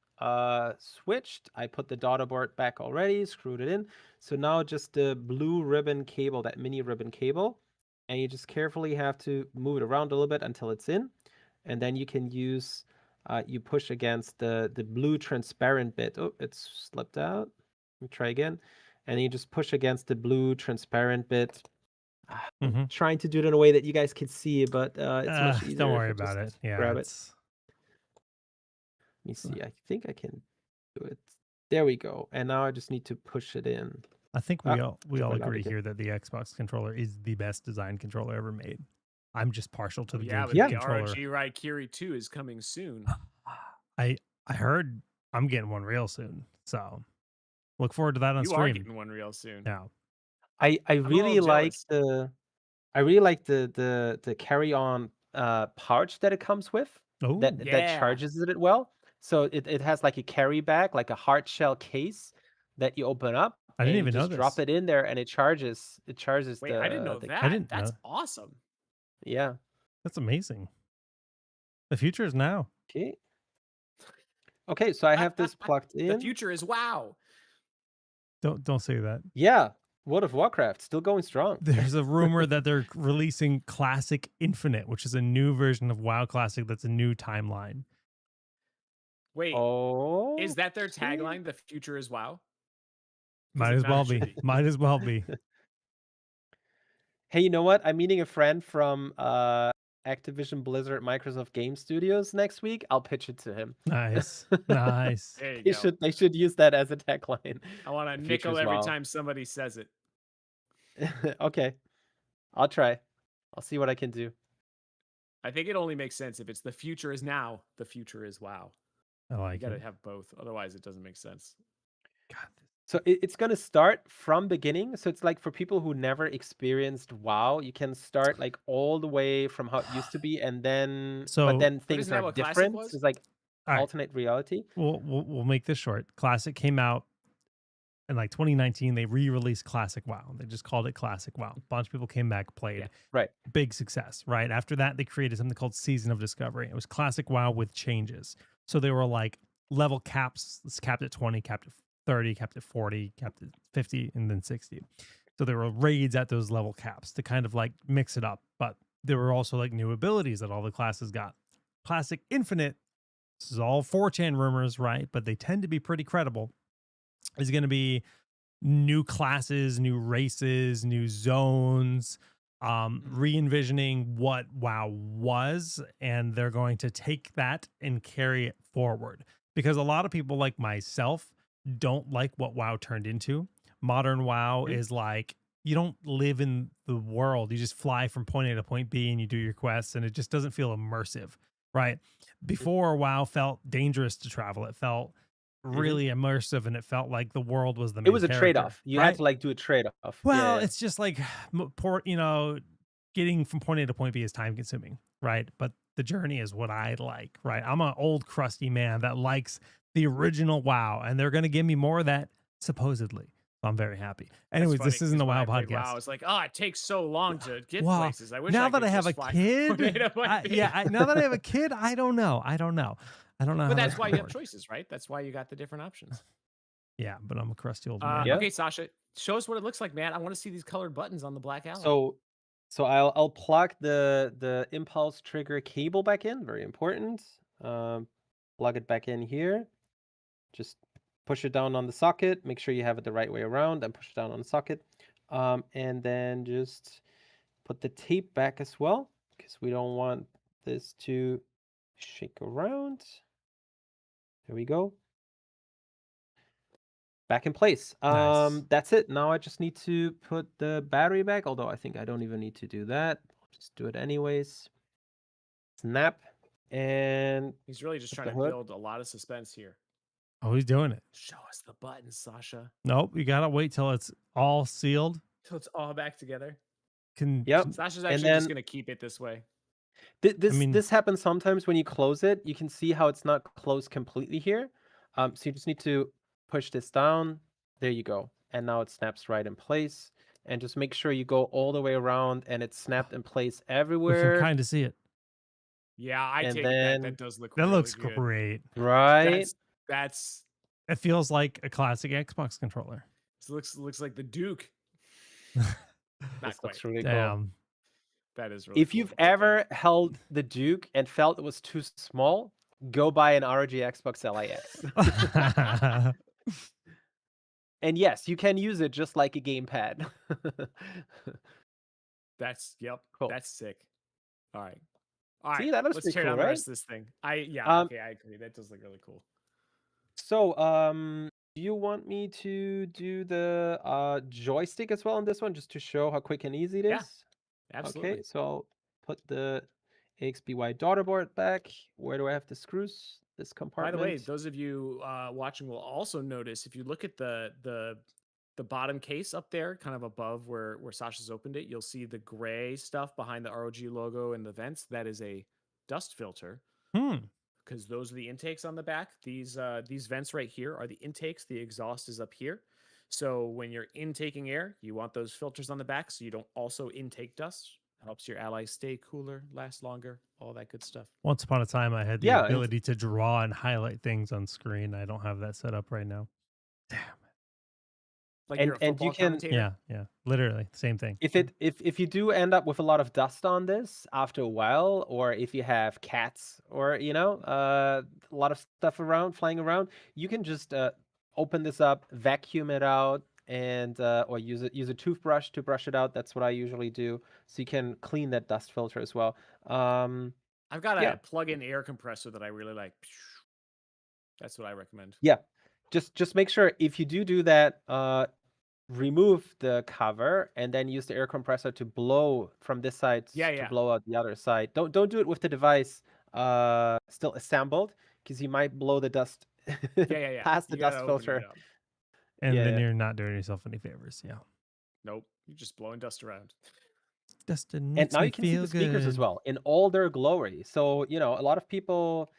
switched. I put the daughter board back already, screwed it in. So now just the blue ribbon cable, that mini ribbon cable, and you just carefully have to move it around a little bit until it's in. And then you can use you push against the blue transparent bit. Oh, it's slipped out. Let me try again. And you just push against the blue transparent bit. I'm trying to do it in a way that you guys can see, but it's much easier. Don't worry about it. Yeah, grab it. Let me see. I think I can do it. There we go. And now I just need to push it in. I think we all agree here that the Xbox controller is the best design controller ever made. I'm just partial to the GameCube controller. The ROG Raikiri 2 is coming soon. I heard I'm getting one real soon, so look forward to that on stream. You are getting one real soon. Yeah. I really like the carry-on pouch that it comes with. Oh, that charges it well. So it has like a carry bag, like a hard shell case that you open up. I didn't and even you know just drop this. it in there, and it charges. It charges Wait, I didn't know the that. I didn't That's know. awesome. yeah. That's amazing. The future is now. Okay. Okay, so I have this plugged The in. future is wow. Don't say that. Yeah, World of Warcraft still going strong. There's a rumor that they're releasing Classic Infinite, which is a new version of WoW Classic that's a new timeline. Wait, Oh, is that their tagline? The future is wow. 'Cause Might if as not, well it should be. Might as well be. Hey, you know what? I'm meeting a friend from Activision Blizzard Microsoft Game Studios next week. I'll pitch it to him. Nice. Nice. There you They go. should use that as a tagline. I want a The nickel future's every wow. time somebody says it. Okay, I'll try. I'll see what I can do. I think it only makes sense if it's the future is now, the future is wow. I You like got to it. have both. Otherwise, it doesn't make sense. God, So it's going to start from beginning. So it's like for people who never experienced WoW, you can start like all the way from how it used to be, and then So- but then But things isn't that are what Classic different. was? It's like all right. alternate reality. We'll make this short. Classic came out in like 2019. They re-released Classic WoW. They just called it Classic WoW. A bunch of people came back, played. Yeah. Right. Big success, right? After that, they created something called Season of Discovery. It was Classic WoW with changes. So they were like level caps. It's capped at 20, capped at 30, capped at 40, capped at 50, and then 60. So there were raids at those level caps to kind of like mix it up. But there were also like new abilities that all the classes got. Classic Infinite, this is all 4chan rumors, right? But they tend to be pretty credible. Is going to be new classes, new races, new zones, re-envisioning what WoW was, and they're going to take that and carry it forward. Because a lot of people like myself don't like what WoW turned into. Modern WoW is like, you don't live in the world. You just fly from point A to point B and you do your quests, and it just doesn't feel immersive, right? Before, WoW felt dangerous to travel. It felt really immersive, and it felt like the world was the main It was a character, trade-off. You right? had to like do a trade-off. Well, Yeah. it's just like getting from point A to point B is time consuming, right? But the journey is what I like, right? I'm an old crusty man that likes the original WoW, and they're going to give me more of that supposedly. So I'm very happy. Anyways, That's funny, this isn't the 'cause when WoW I played podcast. WoW, it's like, oh, it takes so long to get Well, places. I wish now I that could I have just a fly from kid, point A to point B. now that I have a kid, I don't know. I don't know. But how that's why you have works. choices, right? That's why you got the different options. Yeah, but I'm a crusty old man. Yeah. Okay, Sascha, show us what it looks like, man. I want to see these colored buttons on the Black Ally. So I'll plug the impulse trigger cable back in. Very important. Plug it back in here. Just push it down on the socket. Make sure you have it the right way around, and push it down on the socket. And then just put the tape back as well, because we don't want this to shake around. There we go. Back in place. Nice. That's it. Now I just need to put the battery back, although I think I don't even need to do that. I'll just do it anyways. Snap. And He's really just put trying the to hood. build a lot of suspense here. Oh, he's doing it. Show us the buttons, Sascha. Nope, you gotta wait till it's all sealed. Till it's all back together. Yep. Sasha's And actually then just gonna keep it this way. this happens sometimes when you close it. You can see how it's not closed completely here. So you just need to push this down. There you go. And now it snaps right in place. And just make sure you go all the way around and it's snapped in place We everywhere. can kind of see it. Yeah, I And take it then- that does look That really looks good. great. Right? That's It feels like a classic Xbox controller. looks like the Duke. This Not quite. looks really cool. Damn. That is really If cool. you've Okay. ever held the Duke and felt it was too small, go buy an ROG Xbox Ally X. And yes, you can use it just like a gamepad. That's Cool. that's sick. All right. All right. See, that looks let's pretty tear cool, down the right? rest of this thing. Okay, I agree. That does look really cool. So, do you want me to do the joystick as well on this one, just to show how quick and easy it is? Yeah, absolutely. Okay, so I'll put the AXBY daughterboard back. Where do I have the screws? This By compartment. the way, those of you watching will also notice if you look at the bottom case up there, kind of above where Sasha's opened it, you'll see the gray stuff behind the ROG logo and the vents. That is a dust filter. Hmm. because those are the intakes on the back. These vents right here are the intakes. The exhaust is up here. So when you're intaking air, you want those filters on the back so you don't also intake dust. Helps your Ally stay cooler, last longer, all that good stuff. Once upon a time, I had the Yeah, ability to draw and highlight things on screen. I don't have that set up right now. Damn. Like you're a and football you can commentator. Yeah, literally same thing. if you do end up with a lot of dust on this after a while, or if you have cats or a lot of stuff flying around, you can just open this up, vacuum it out, and or use a toothbrush to brush it out. That's what I usually do, so you can clean that dust filter as well. I've got yeah. a plug-in air compressor that I really like. That's what I recommend. Yeah, just make sure if you do that, remove the cover and then use the air compressor to blow from this side to blow out the other side. Don't do it with the device still assembled, because you might blow the dust past the dust filter. And then you're not doing yourself any favors. Yeah. Nope. You're just blowing dust around. Dustin And now you can see the speakers as well in all their glory. So, a lot of people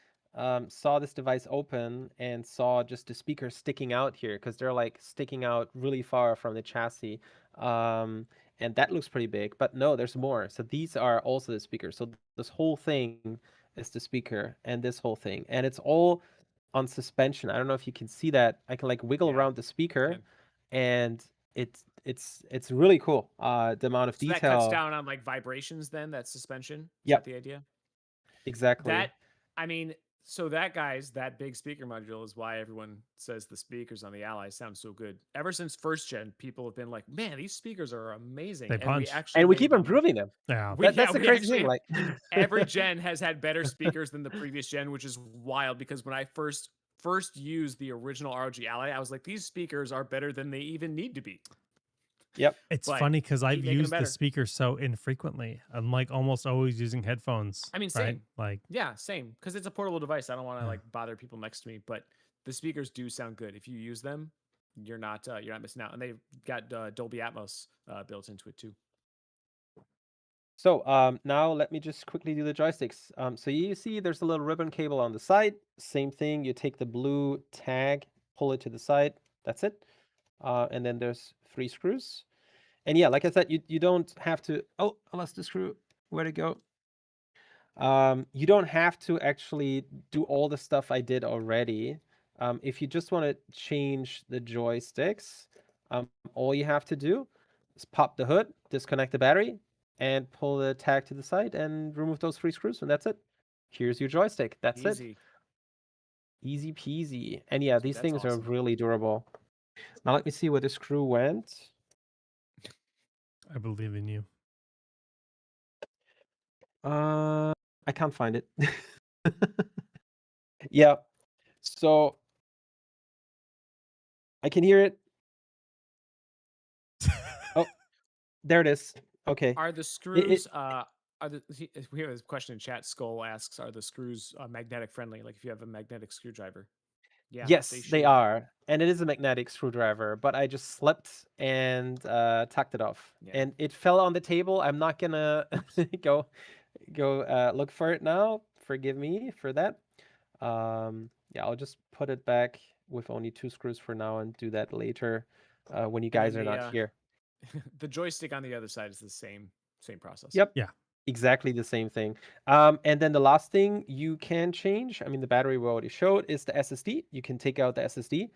saw this device open and saw just the speakers sticking out here, because they're like sticking out really far from the chassis. And that looks pretty big, but no, there's more. So these are also the speakers. So this whole thing is the speaker, and this whole thing, and it's all on suspension. I don't know if you can see that. I can like wiggle around the speaker, and it's really cool. The amount of detail. That cuts down on like vibrations. Then that suspension. Yeah, the idea. Exactly. So that big speaker module is why everyone says the speakers on the Ally sound so good. Ever since first gen, people have been like, "Man, these speakers are amazing." They punch. And we keep improving them. Yeah, that's the crazy thing. Like every gen has had better speakers than the previous gen, which is wild. Because when I first used the original ROG Ally, I was like, "These speakers are better than they even need to be." Yep. It's funny because I've used the speaker so infrequently. I'm like almost always using headphones. I mean, same. Right? Like, yeah, same. Because it's a portable device. I don't want to like bother people next to me, but the speakers do sound good. If you use them, you're not missing out. And they've got Dolby Atmos built into it too. So now let me just quickly do the joysticks. So you see there's a little ribbon cable on the side. Same thing. You take the blue tag, pull it to the side. That's it. And then there's 3 screws. And yeah, like I said, you don't have to... Oh, I lost the screw. Where'd it go? You don't have to actually do all the stuff I did already. If you just want to change the joysticks, all you have to do is pop the hood, disconnect the battery, and pull the tag to the side and remove those 3 screws, and that's it. Here's your joystick. That's it. Easy peasy. And yeah, these things are really durable. Now let me see where the screw went. I believe in you. I can't find it. Yeah. So I can hear it. Oh, there it is. Okay. Are the screws we have a question in chat. Skull asks, are the screws magnetic friendly? Like if you have a magnetic screwdriver? Yeah. Yes, they are. And it is a magnetic screwdriver, but I just slipped and tucked it off. Yeah. And it fell on the table. I'm not gonna go look for it now. Forgive me for that. Yeah, I'll just put it back with only 2 screws for now and do that later when you guys are not here. The joystick on the other side is the same process. Yep. Yeah. Exactly the same thing. And then the last thing you can change, I mean, the battery we already showed, is the SSD. You can take out the SSD.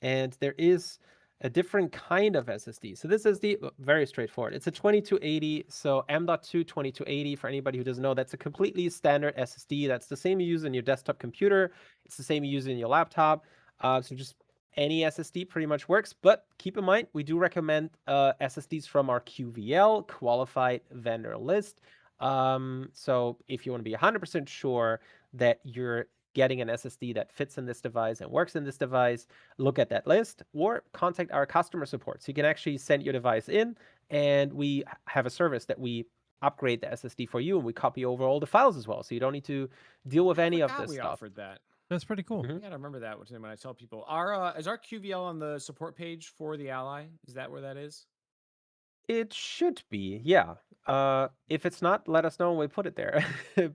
And there is a different kind of SSD. So this is very straightforward. It's a 2280. So M.2 2280, for anybody who doesn't know, that's a completely standard SSD. That's the same you use in your desktop computer. It's the same you use in your laptop. So just any SSD pretty much works, but keep in mind, we do recommend SSDs from our QVL, qualified vendor list. So if you want to be 100% sure that you're getting an SSD that fits in this device and works in this device, look at that list or contact our customer support. So you can actually send your device in, and we have a service that we upgrade the SSD for you, and we copy over all the files as well. So you don't need to deal with any of this we stuff. Offered that. That's pretty cool. I gotta remember that when I tell people. Is our QVL on the support page for the Ally? Is that where that is? It should be, yeah. If it's not, let us know when we put it there.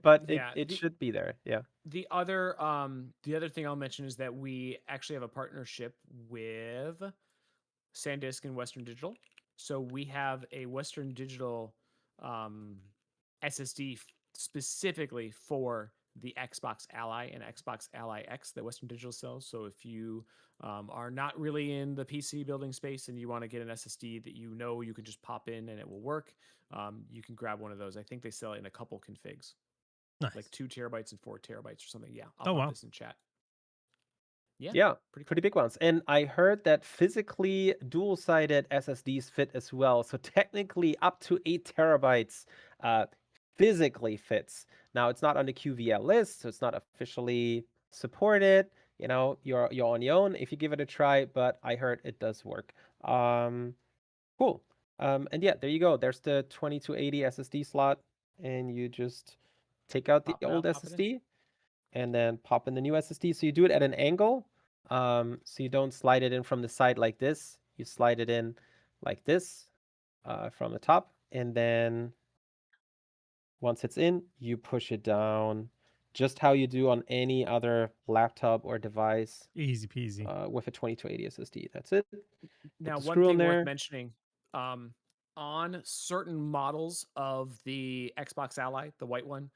But Yeah. it should be there, yeah. The other thing I'll mention is that we actually have a partnership with SanDisk and Western Digital. So we have a Western Digital um, SSD specifically for the Xbox Ally and Xbox Ally X that Western Digital sells. So if you are not really in the PC building space and you want to get an SSD that you know you can just pop in and it will work, you can grab one of those. I think they sell it in a couple configs, like Nice. 2 terabytes and 4 terabytes or something. Yeah, I'll Oh pop wow. this in chat. Yeah, Yeah, pretty pretty cool. big ones. And I heard that physically dual-sided SSDs fit as well. So technically up to 8 terabytes physically fits. Now it's not on the QVL list, so it's not officially supported. You know, you're on your own if you give it a try, but I heard it does work. Cool. And yeah, there you go. There's the 2280 SSD slot, and you just take out the Pop it old out, pop it in. SSD and then pop in the new SSD. So you do it at an angle. So you don't slide it in from the side like this. You slide it in like this from the top. And then once it's in, you push it down just how you do on any other laptop or device Easy peasy. with a 2280 SSD. That's it. Put Now, the one screw in thing worth there. mentioning, um, on certain models of the Xbox Ally, the white one,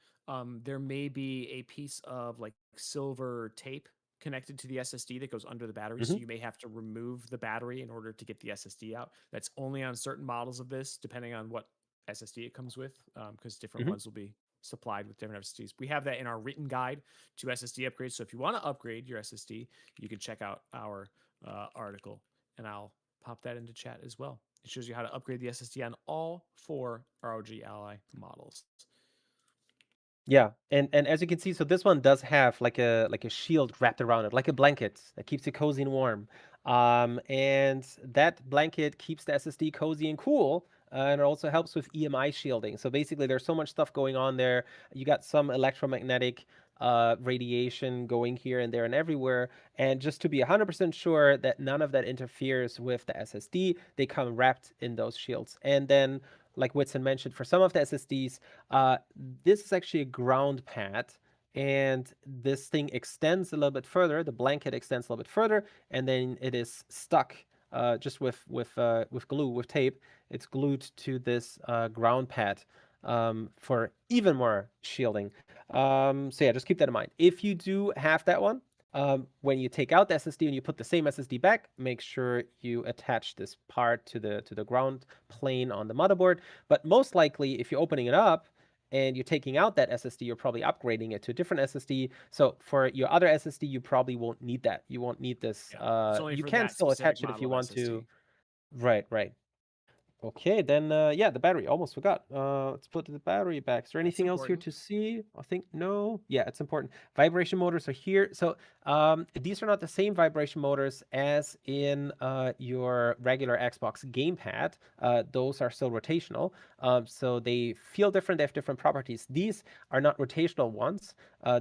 there may be a piece of like silver tape connected to the SSD that goes under the battery. So Mhm. you may have to remove the battery in order to get the SSD out. That's only on certain models of this, depending on what SSD it comes with, because different Mhm. ones will be supplied with different SSDs. We have that in our written guide to SSD upgrades. So if you want to upgrade your SSD, you can check out our article, and I'll pop that into chat as well. It shows you how to upgrade the SSD on all 4 ROG Ally models. Yeah, and as you can see, so this one does have like a shield wrapped around it, like a blanket that keeps you cozy and warm. And that blanket keeps the SSD cozy and cool, and it also helps with EMI shielding. So basically, there's so much stuff going on there. You got some electromagnetic radiation going here and there and everywhere. And just to be 100% sure that none of that interferes with the SSD, they come wrapped in those shields. And then, like Whitson mentioned, for some of the SSDs, uh, this is actually a ground pad, and this thing extends a little bit further. The blanket extends a little bit further, and then it is stuck just with glue, with tape. It's glued to this ground pad for even more shielding. So yeah, just keep that in mind. If you do have that one, when you take out the SSD and you put the same SSD back, make sure you attach this part to the ground plane on the motherboard. But most likely, if you're opening it up and you're taking out that SSD, you're probably upgrading it to a different SSD. So for your other SSD, you probably won't need that. You won't need this. Yeah, it's only You for can that still specific attach it if model you of want to. SSD. Right, right. Okay, then yeah, the battery. Almost forgot. Let's put the battery back. Is there That's anything else here important. to see? I think no. Yeah, it's important. Vibration motors are here. So these are not the same vibration motors as in your regular Xbox gamepad. Those are still rotational. So they feel different. They have different properties. These are not rotational ones.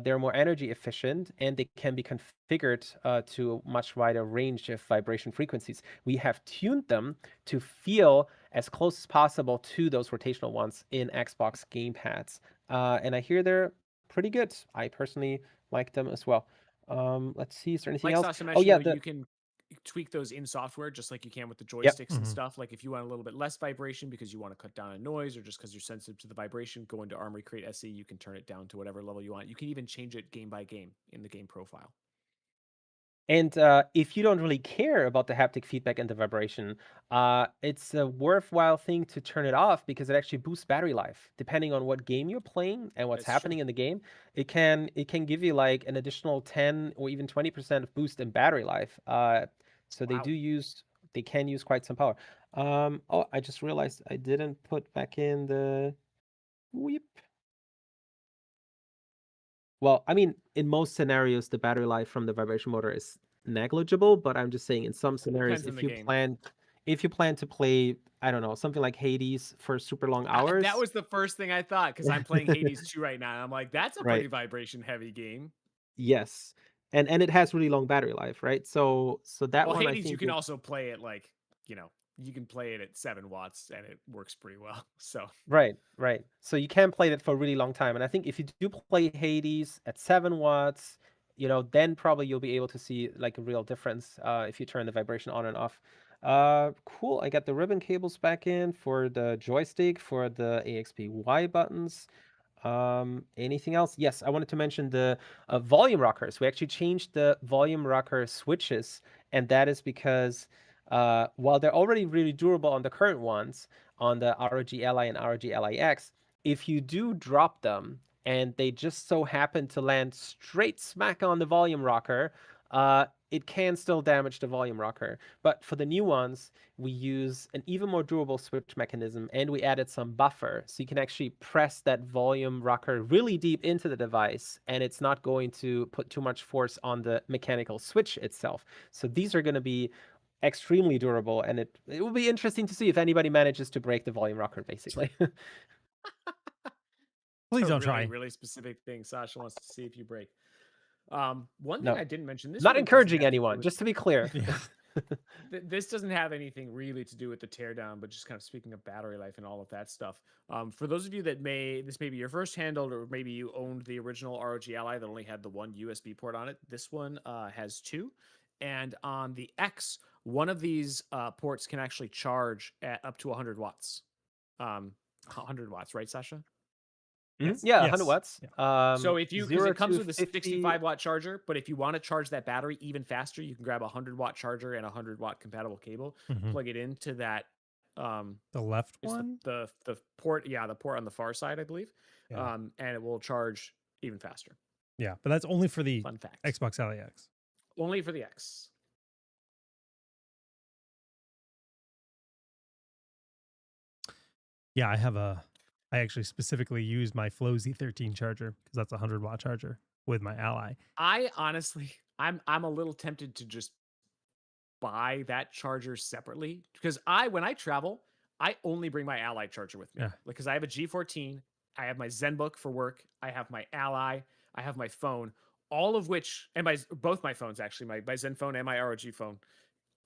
They're more energy efficient, and they can be configured to a much wider range of vibration frequencies. We have tuned them to feel as close as possible to those rotational ones in Xbox gamepads. And I hear they're pretty good. I personally like them as well. Let's see, is there anything Like else? Sasha Oh mentioned, yeah, though, you can tweak those in software just like you can with the yep. joysticks and Mhm. stuff. Like if you want a little bit less vibration because you want to cut down on noise or just because you're sensitive to the vibration, go into Armory Crate SE. You can turn it down to whatever level you want. You can even change it game by game in the game profile. And if you don't really care about the haptic feedback and the vibration, it's a worthwhile thing to turn it off because it actually boosts battery life. Depending on what game you're playing and what's That's true. happening in the game, it can give you like an additional 10 or even 20% of boost in battery life. So Wow. they can use quite some power. Oh, I just realized I didn't put back in the weep. Well, I mean, in most scenarios, the battery life from the vibration motor is negligible, but I'm just saying in some scenarios, Depends on the game. if you plan to play, I don't know, something like Hades for super long That hours, was the first thing I thought because I'm playing Hades 2 right now. And I'm like, that's a right? pretty vibration heavy game. Yes. And it has really long battery life, right? So that Well, one I Hades, you think can is also play it like, you know, you can play it at 7 watts and it works pretty well. So Right, right. So you can play that for a really long time. And I think if you do play Hades at 7 watts, then probably you'll be able to see like a real difference if you turn the vibration on and off. Cool. I got the ribbon cables back in for the joystick, for the AXPY buttons. Anything else? Yes, I wanted to mention the volume rockers. We actually changed the volume rocker switches, and that is because while they're already really durable on the current ones, on the ROG Ally and ROG Ally X, if you do drop them and they just so happen to land straight smack on the volume rocker, it can still damage the volume rocker. But for the new ones, we use an even more durable switch mechanism, and we added some buffer, so you can actually press that volume rocker really deep into the device, and it's not going to put too much force on the mechanical switch itself. So these are going to be extremely durable, and it will be interesting to see if anybody manages to break the volume rocker, basically. Please don't really, try. really specific thing Sascha wants to see if you break. One thing No. I didn't mention, this Not really doesn't encouraging have to do anyone, with- just to be clear. Yeah. This doesn't have anything really to do with the teardown, but just kind of speaking of battery life and all of that stuff. For those of you that this may be your first handheld, or maybe you owned the original ROG Ally that only had the one USB port on it, this one has 2. And on the X, one of these ports can actually charge at up to 100 watts. 100 watts, right, Sascha? Yes. Yeah, 100 Yes. watts. Yeah. So if you, because it comes with a 50... 65-watt charger, but if you want to charge that battery even faster, you can grab a 100-watt charger and a 100-watt compatible cable, plug it into that. The left one? The port, the port on the far side, I believe. Yeah. And it will charge even faster. Yeah, but that's only for the Fun fact. Xbox Ally X. Only for the X. Yeah, I actually specifically use my Flow Z13 charger because that's a 100-watt charger with my Ally. I honestly, I'm a little tempted to just buy that charger separately, because when I travel, I only bring my Ally charger with me. Yeah. Because I have a G14, I have my ZenBook for work, I have my Ally, I have my phone, all of which, and both my phones actually, my Zen phone and my ROG phone,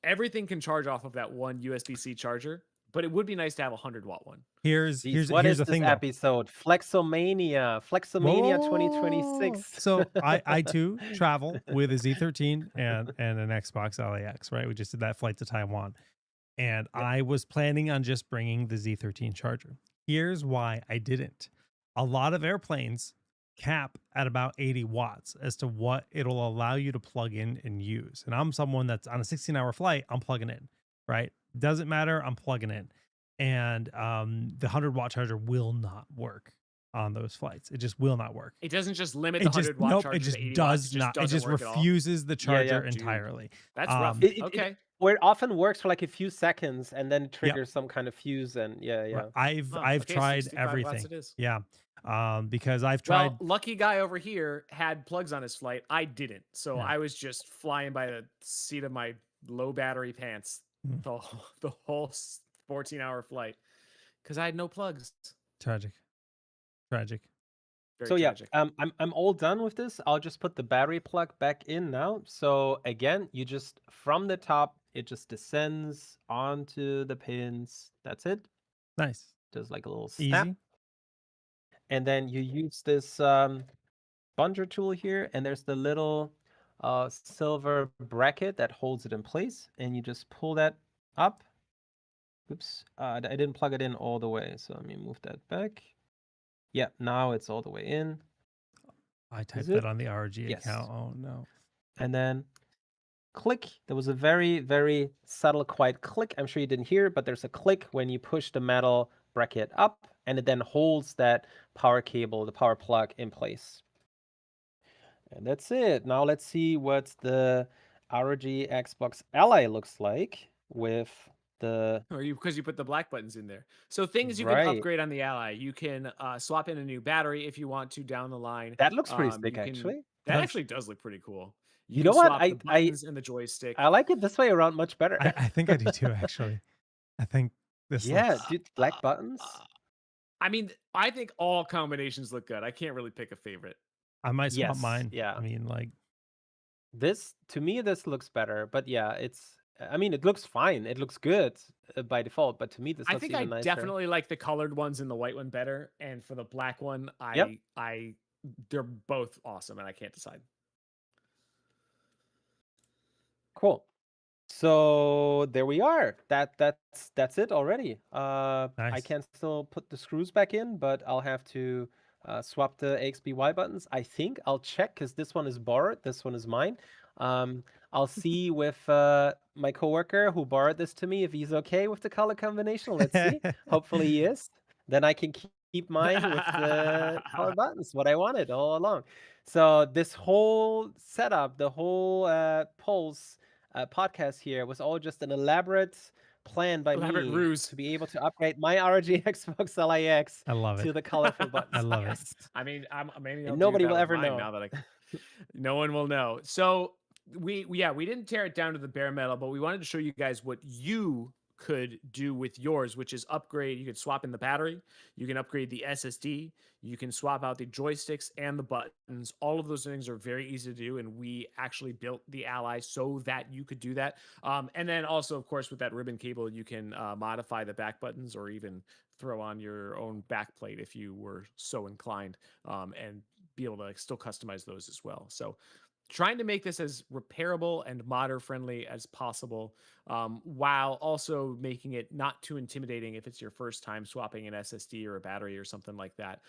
everything can charge off of that one USB-C charger. But it would be nice to have a 100-watt one. Here's what here's is the this thing, episode? Flexomania 2026. So I too travel with a Z13 and an Xbox Ally X, right? We just did that flight to Taiwan, and Yep. I was planning on just bringing the Z13 charger. Here's why I didn't. A lot of airplanes cap at about 80 watts as to what it'll allow you to plug in and use. And I'm someone that's on a 16-hour flight, I'm plugging in, right? Doesn't matter, I'm plugging in. And the 100-watt charger will not work on those flights. It just will not work. It doesn't just limit the 100-watt charger it just to 80 does watts. not. It just work at all. refuses the charger Dude, entirely. That's rough. Okay. Where it often works for like a few seconds and then it triggers some kind of fuse, and I've okay, tried 65 watts everything. it is. Yeah. Because I've tried. Well, lucky guy over here had plugs on his flight. I didn't. So Yeah. I was just flying by the seat of my low battery pants the whole 14-hour flight because I had no plugs. Tragic. Very so tragic. I'm all done with this. I'll just put the battery plug back in now. So again, you just, from the top, it just descends onto the pins. That's it. Nice. Does like a little snap. Easy. And then you use this plunger tool here, and there's the little silver bracket that holds it in place, and you just pull that up. Oops, I didn't plug it in all the way, so let me move that back. Yeah, now it's all the way in. I typed that on the ROG Yes. account. Oh no. And then click. There was a very, very subtle, quiet click. I'm sure you didn't hear, but there's a click when you push the metal bracket up, and it then holds that power cable, the power plug, in place. And that's it. Now let's see what the ROG Xbox Ally looks like with the... Or because you put the black buttons in there. So things you can Right. upgrade on the Ally. You can swap in a new battery if you want to down the line. That looks pretty You sick, can- actually. That actually does look pretty cool. You can know what? swap the buttons and the joystick. I like it this way around much better. I think I do too, actually. I think this looks... dude, black buttons. I mean, I think all combinations look good. I can't really pick a favorite. I might swap Yes, mine. yeah. I mean, like... This, to me, this looks better, but yeah, it's I mean, it looks fine. It looks good by default, but to me, this I looks think even I nicer. definitely like the colored ones and the white one better. And for the black one, Yep. they're both awesome, and I can't decide. Cool. So there we are. That's it already. I Nice. can still put the screws back in, but I'll have to swap the AXBY buttons. I think I'll check because this one is borrowed. This one is mine. I'll see with my coworker who borrowed this to me if he's okay with the color combination. Let's see. Hopefully he is. Then I can keep mine with the color buttons, what I wanted all along. So this whole setup, the whole Pulse podcast here was all just an elaborate plan by Elaborate me ruse. to be able to upgrade my ROG Xbox Ally X I love to it. the colorful buttons. I love it. Yes. I mean, maybe I'll And do nobody that will with ever mine know. now that no one will know. So we didn't tear it down to the bare metal, but we wanted to show you guys what you could do with yours, which is upgrade. You could swap in the battery, you can upgrade the SSD, you can swap out the joysticks and the buttons. All of those things are very easy to do, and we actually built the Ally so that you could do that. And then also, of course, with that ribbon cable, you can modify the back buttons or even throw on your own back plate if you were so inclined, and be able to still customize those as well. So trying to make this as repairable and modder friendly as possible, while also making it not too intimidating if it's your first time swapping an SSD or a battery or something like that.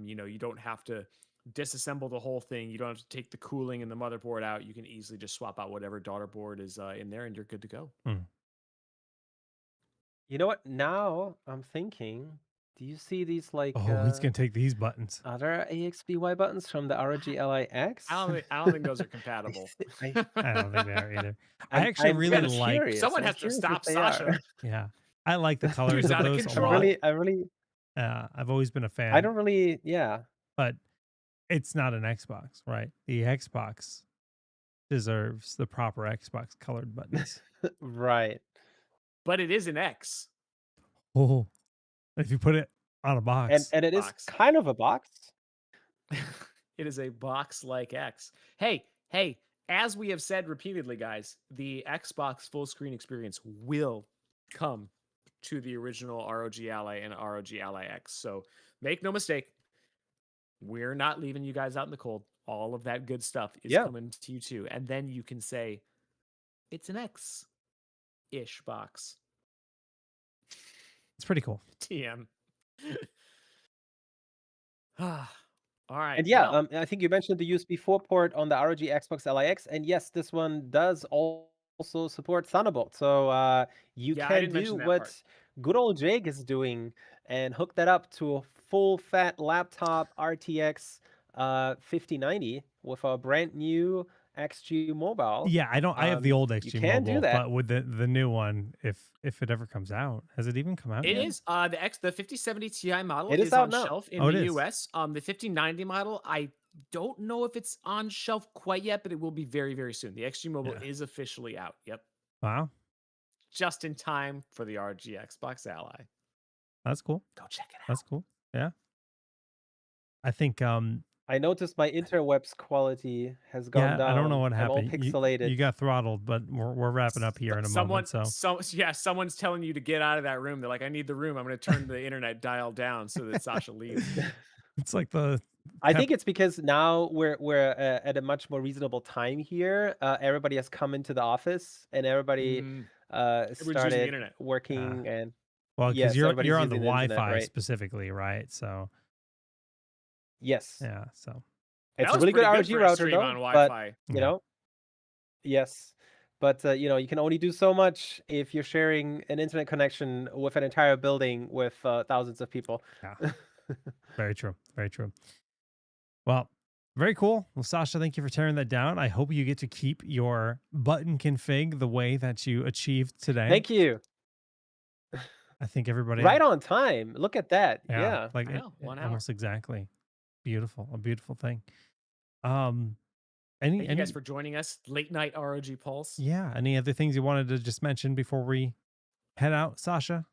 You don't have to disassemble the whole thing. You don't have to take the cooling and the motherboard out. You can easily just swap out whatever daughter board is in there, and you're good to go. You know what? Now I'm thinking, do you see these like Oh, he's gonna take these buttons. other AXBY buttons from the ROG Ally X? I don't think those are compatible. I don't think they are either. I actually I'm really kinda like. curious. Someone I'm has to curious if stop they Sascha. are. Yeah, I like the colors Dude's of out of those a control. lot. I really, I've always been a fan. I don't really, yeah. But it's not an Xbox, right? The Xbox deserves the proper Xbox colored buttons. Right. But it is an X. Oh, if you put it on a box. And it is Box. kind of a box. It is a box like X. Hey, as we have said repeatedly, guys, the Xbox full screen experience will come to the original ROG Ally and ROG Ally X. So make no mistake, we're not leaving you guys out in the cold. All of that good stuff is Yeah. coming to you too. And then you can say, it's an X-ish box. It's pretty cool. TM. All right. And yeah, well, I think you mentioned the USB 4 port on the ROG Xbox Ally X, and yes, this one does also support Thunderbolt. So you Yeah, I can didn't mention do that what part. good old Jake is doing and hook that up to a full fat laptop RTX 5090 with a brand new XG mobile. Yeah, I have the old You XG can do Mobile, that. but with the new one, if it ever comes out, has it even come out It yet? is the 5070 Ti model It is is out on now. shelf in Oh, it the is. US. The 5090 model, I don't know if it's on shelf quite yet, but it will be very, very soon. The XG Mobile Yeah. is officially out. Yep. Wow, Just in time for the ROG Xbox Ally. that's cool. Go check it out. That's cool. Yeah. I think I noticed my interwebs quality has gone yeah, down. I don't know what I'm all happened. pixelated. You got throttled, but we're wrapping up here in a moment. So Someone's telling you to get out of that room. They're like, I need the room. I'm going to turn the internet dial down so that Sascha leaves. it's like the I think it's because now we're at a much more reasonable time here. Everybody has come into the office and everybody Everyone's using the started internet. working and well because yes, everybody's you're on the using the internet, Wi-Fi right? specifically, right? So Yes, yeah, so it's That a was really good pretty ROG for a router stream though. on But Wi-Fi. you know, yes, but you can only do so much if you're sharing an internet connection with an entire building with thousands of people. yeah, very true, very true. Well, very cool. Well, Sascha, thank you for tearing that down. I hope you get to keep your button config the way that you achieved today. Thank you. I think everybody Right on time. Look at that. Yeah. like I know, 1 hour. almost exactly. Beautiful, a beautiful thing. Thank you guys for joining us. Late night ROG Pulse. Yeah, any other things you wanted to just mention before we head out, Sascha?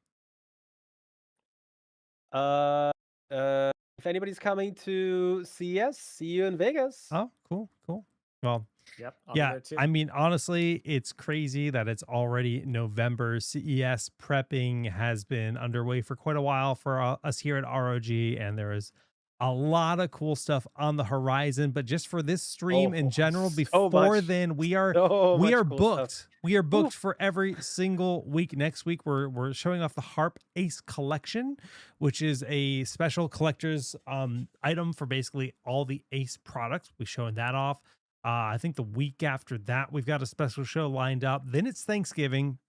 If anybody's coming to see us, see you in Vegas. Oh, cool, cool. Well, Yep. I'll be Yeah, there too. I mean, honestly, it's crazy that it's already November. CES prepping has been underway for quite a while for us here at ROG, and there is a lot of cool stuff on the horizon. But just for this stream in Oh, general, so before much, then, we are so much cool stuff. booked. We are booked Oof. for every single week. Next week, we're showing off the Harp Ace Collection, which is a special collector's item for basically all the Ace products. We're showing that off. I think the week after that, we've got a special show lined up. Then it's Thanksgiving.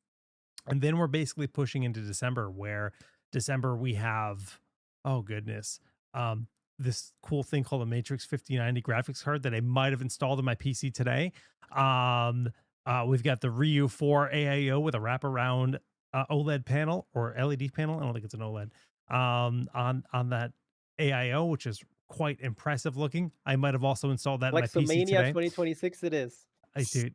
And then we're basically pushing into December, where December we have, oh goodness, this cool thing called a Matrix 5090 graphics card that I might have installed in my PC today. We've got the Ryu 4 AIO with a wraparound OLED panel or LED panel. I don't think it's an OLED on that AIO, which is quite impressive looking. I might have also installed that in my PC Flexomania today. 2026 it is. I do.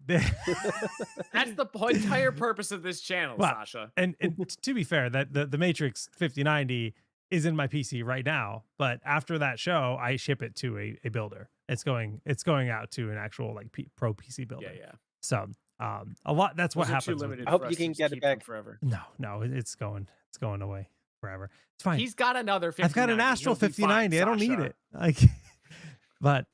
That's the entire purpose of this channel, Well, Sascha. and to be fair, that the Matrix 5090 is in my PC right now, but after that show, I ship it to a builder. It's going out to an actual like pro PC builder. Yeah. So a lot. That's what Those are too happens. limited I hope for you us to can just get it keep them back. forever. No, it's going away forever. It's fine. He's got another 5090. I've got an Astral He'll be fine, 5090. I don't need Sascha. it. Like, but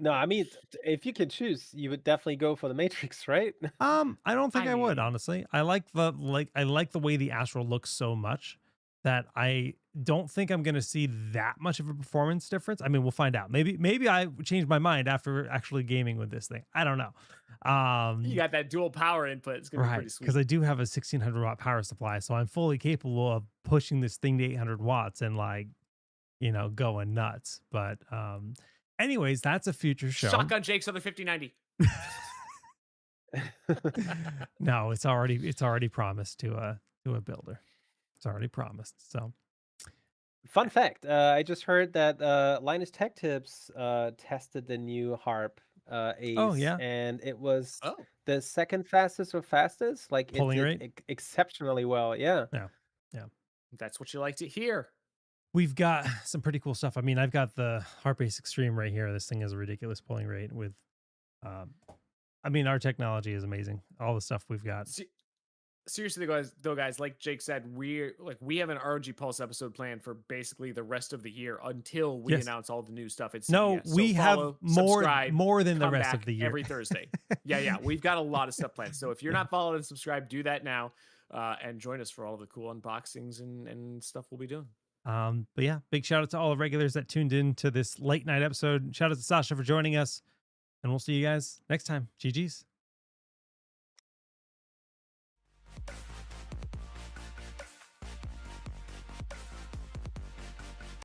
No, I mean, if you could choose, you would definitely go for the Matrix, right? I don't think I would, mean- honestly. I like the way the Astral looks so much that I don't think I'm going to see that much of a performance difference. I mean, we'll find out. Maybe I changed my mind after actually gaming with this thing. I don't know. You got that dual power input. It's gonna be Right, pretty sweet. because I do have a 1600 watt power supply, so I'm fully capable of pushing this thing to 800 watts and like, going nuts. But anyways, that's a future show. Shotgun Jake's other 5090. No, it's already promised to a builder. It's already promised. So Fun fact, I just heard that Linus Tech Tips tested the new Harp Ace. Oh, yeah? And it was Oh. the second fastest or fastest. Like Pulling it rate? did exceptionally well. Yeah. That's what you like to hear. we've got some pretty cool stuff. I mean, I've got the Harp Ace Extreme right here. This thing has a ridiculous pulling rate with I mean, our technology is amazing. All the stuff we've got. Seriously, guys, like Jake said, we have an ROG Pulse episode planned for basically the rest of the year until we Yes. announce all the new stuff. No, CES. So we have follow, subscribe, more than the come rest back of the year. every Thursday. Yeah, we've got a lot of stuff planned. So if you're not followed and subscribed, do that now, and join us for all the cool unboxings and stuff we'll be doing. But yeah, big shout out to all the regulars that tuned in to this late night episode. Shout out to Sascha for joining us, and we'll see you guys next time. GG's.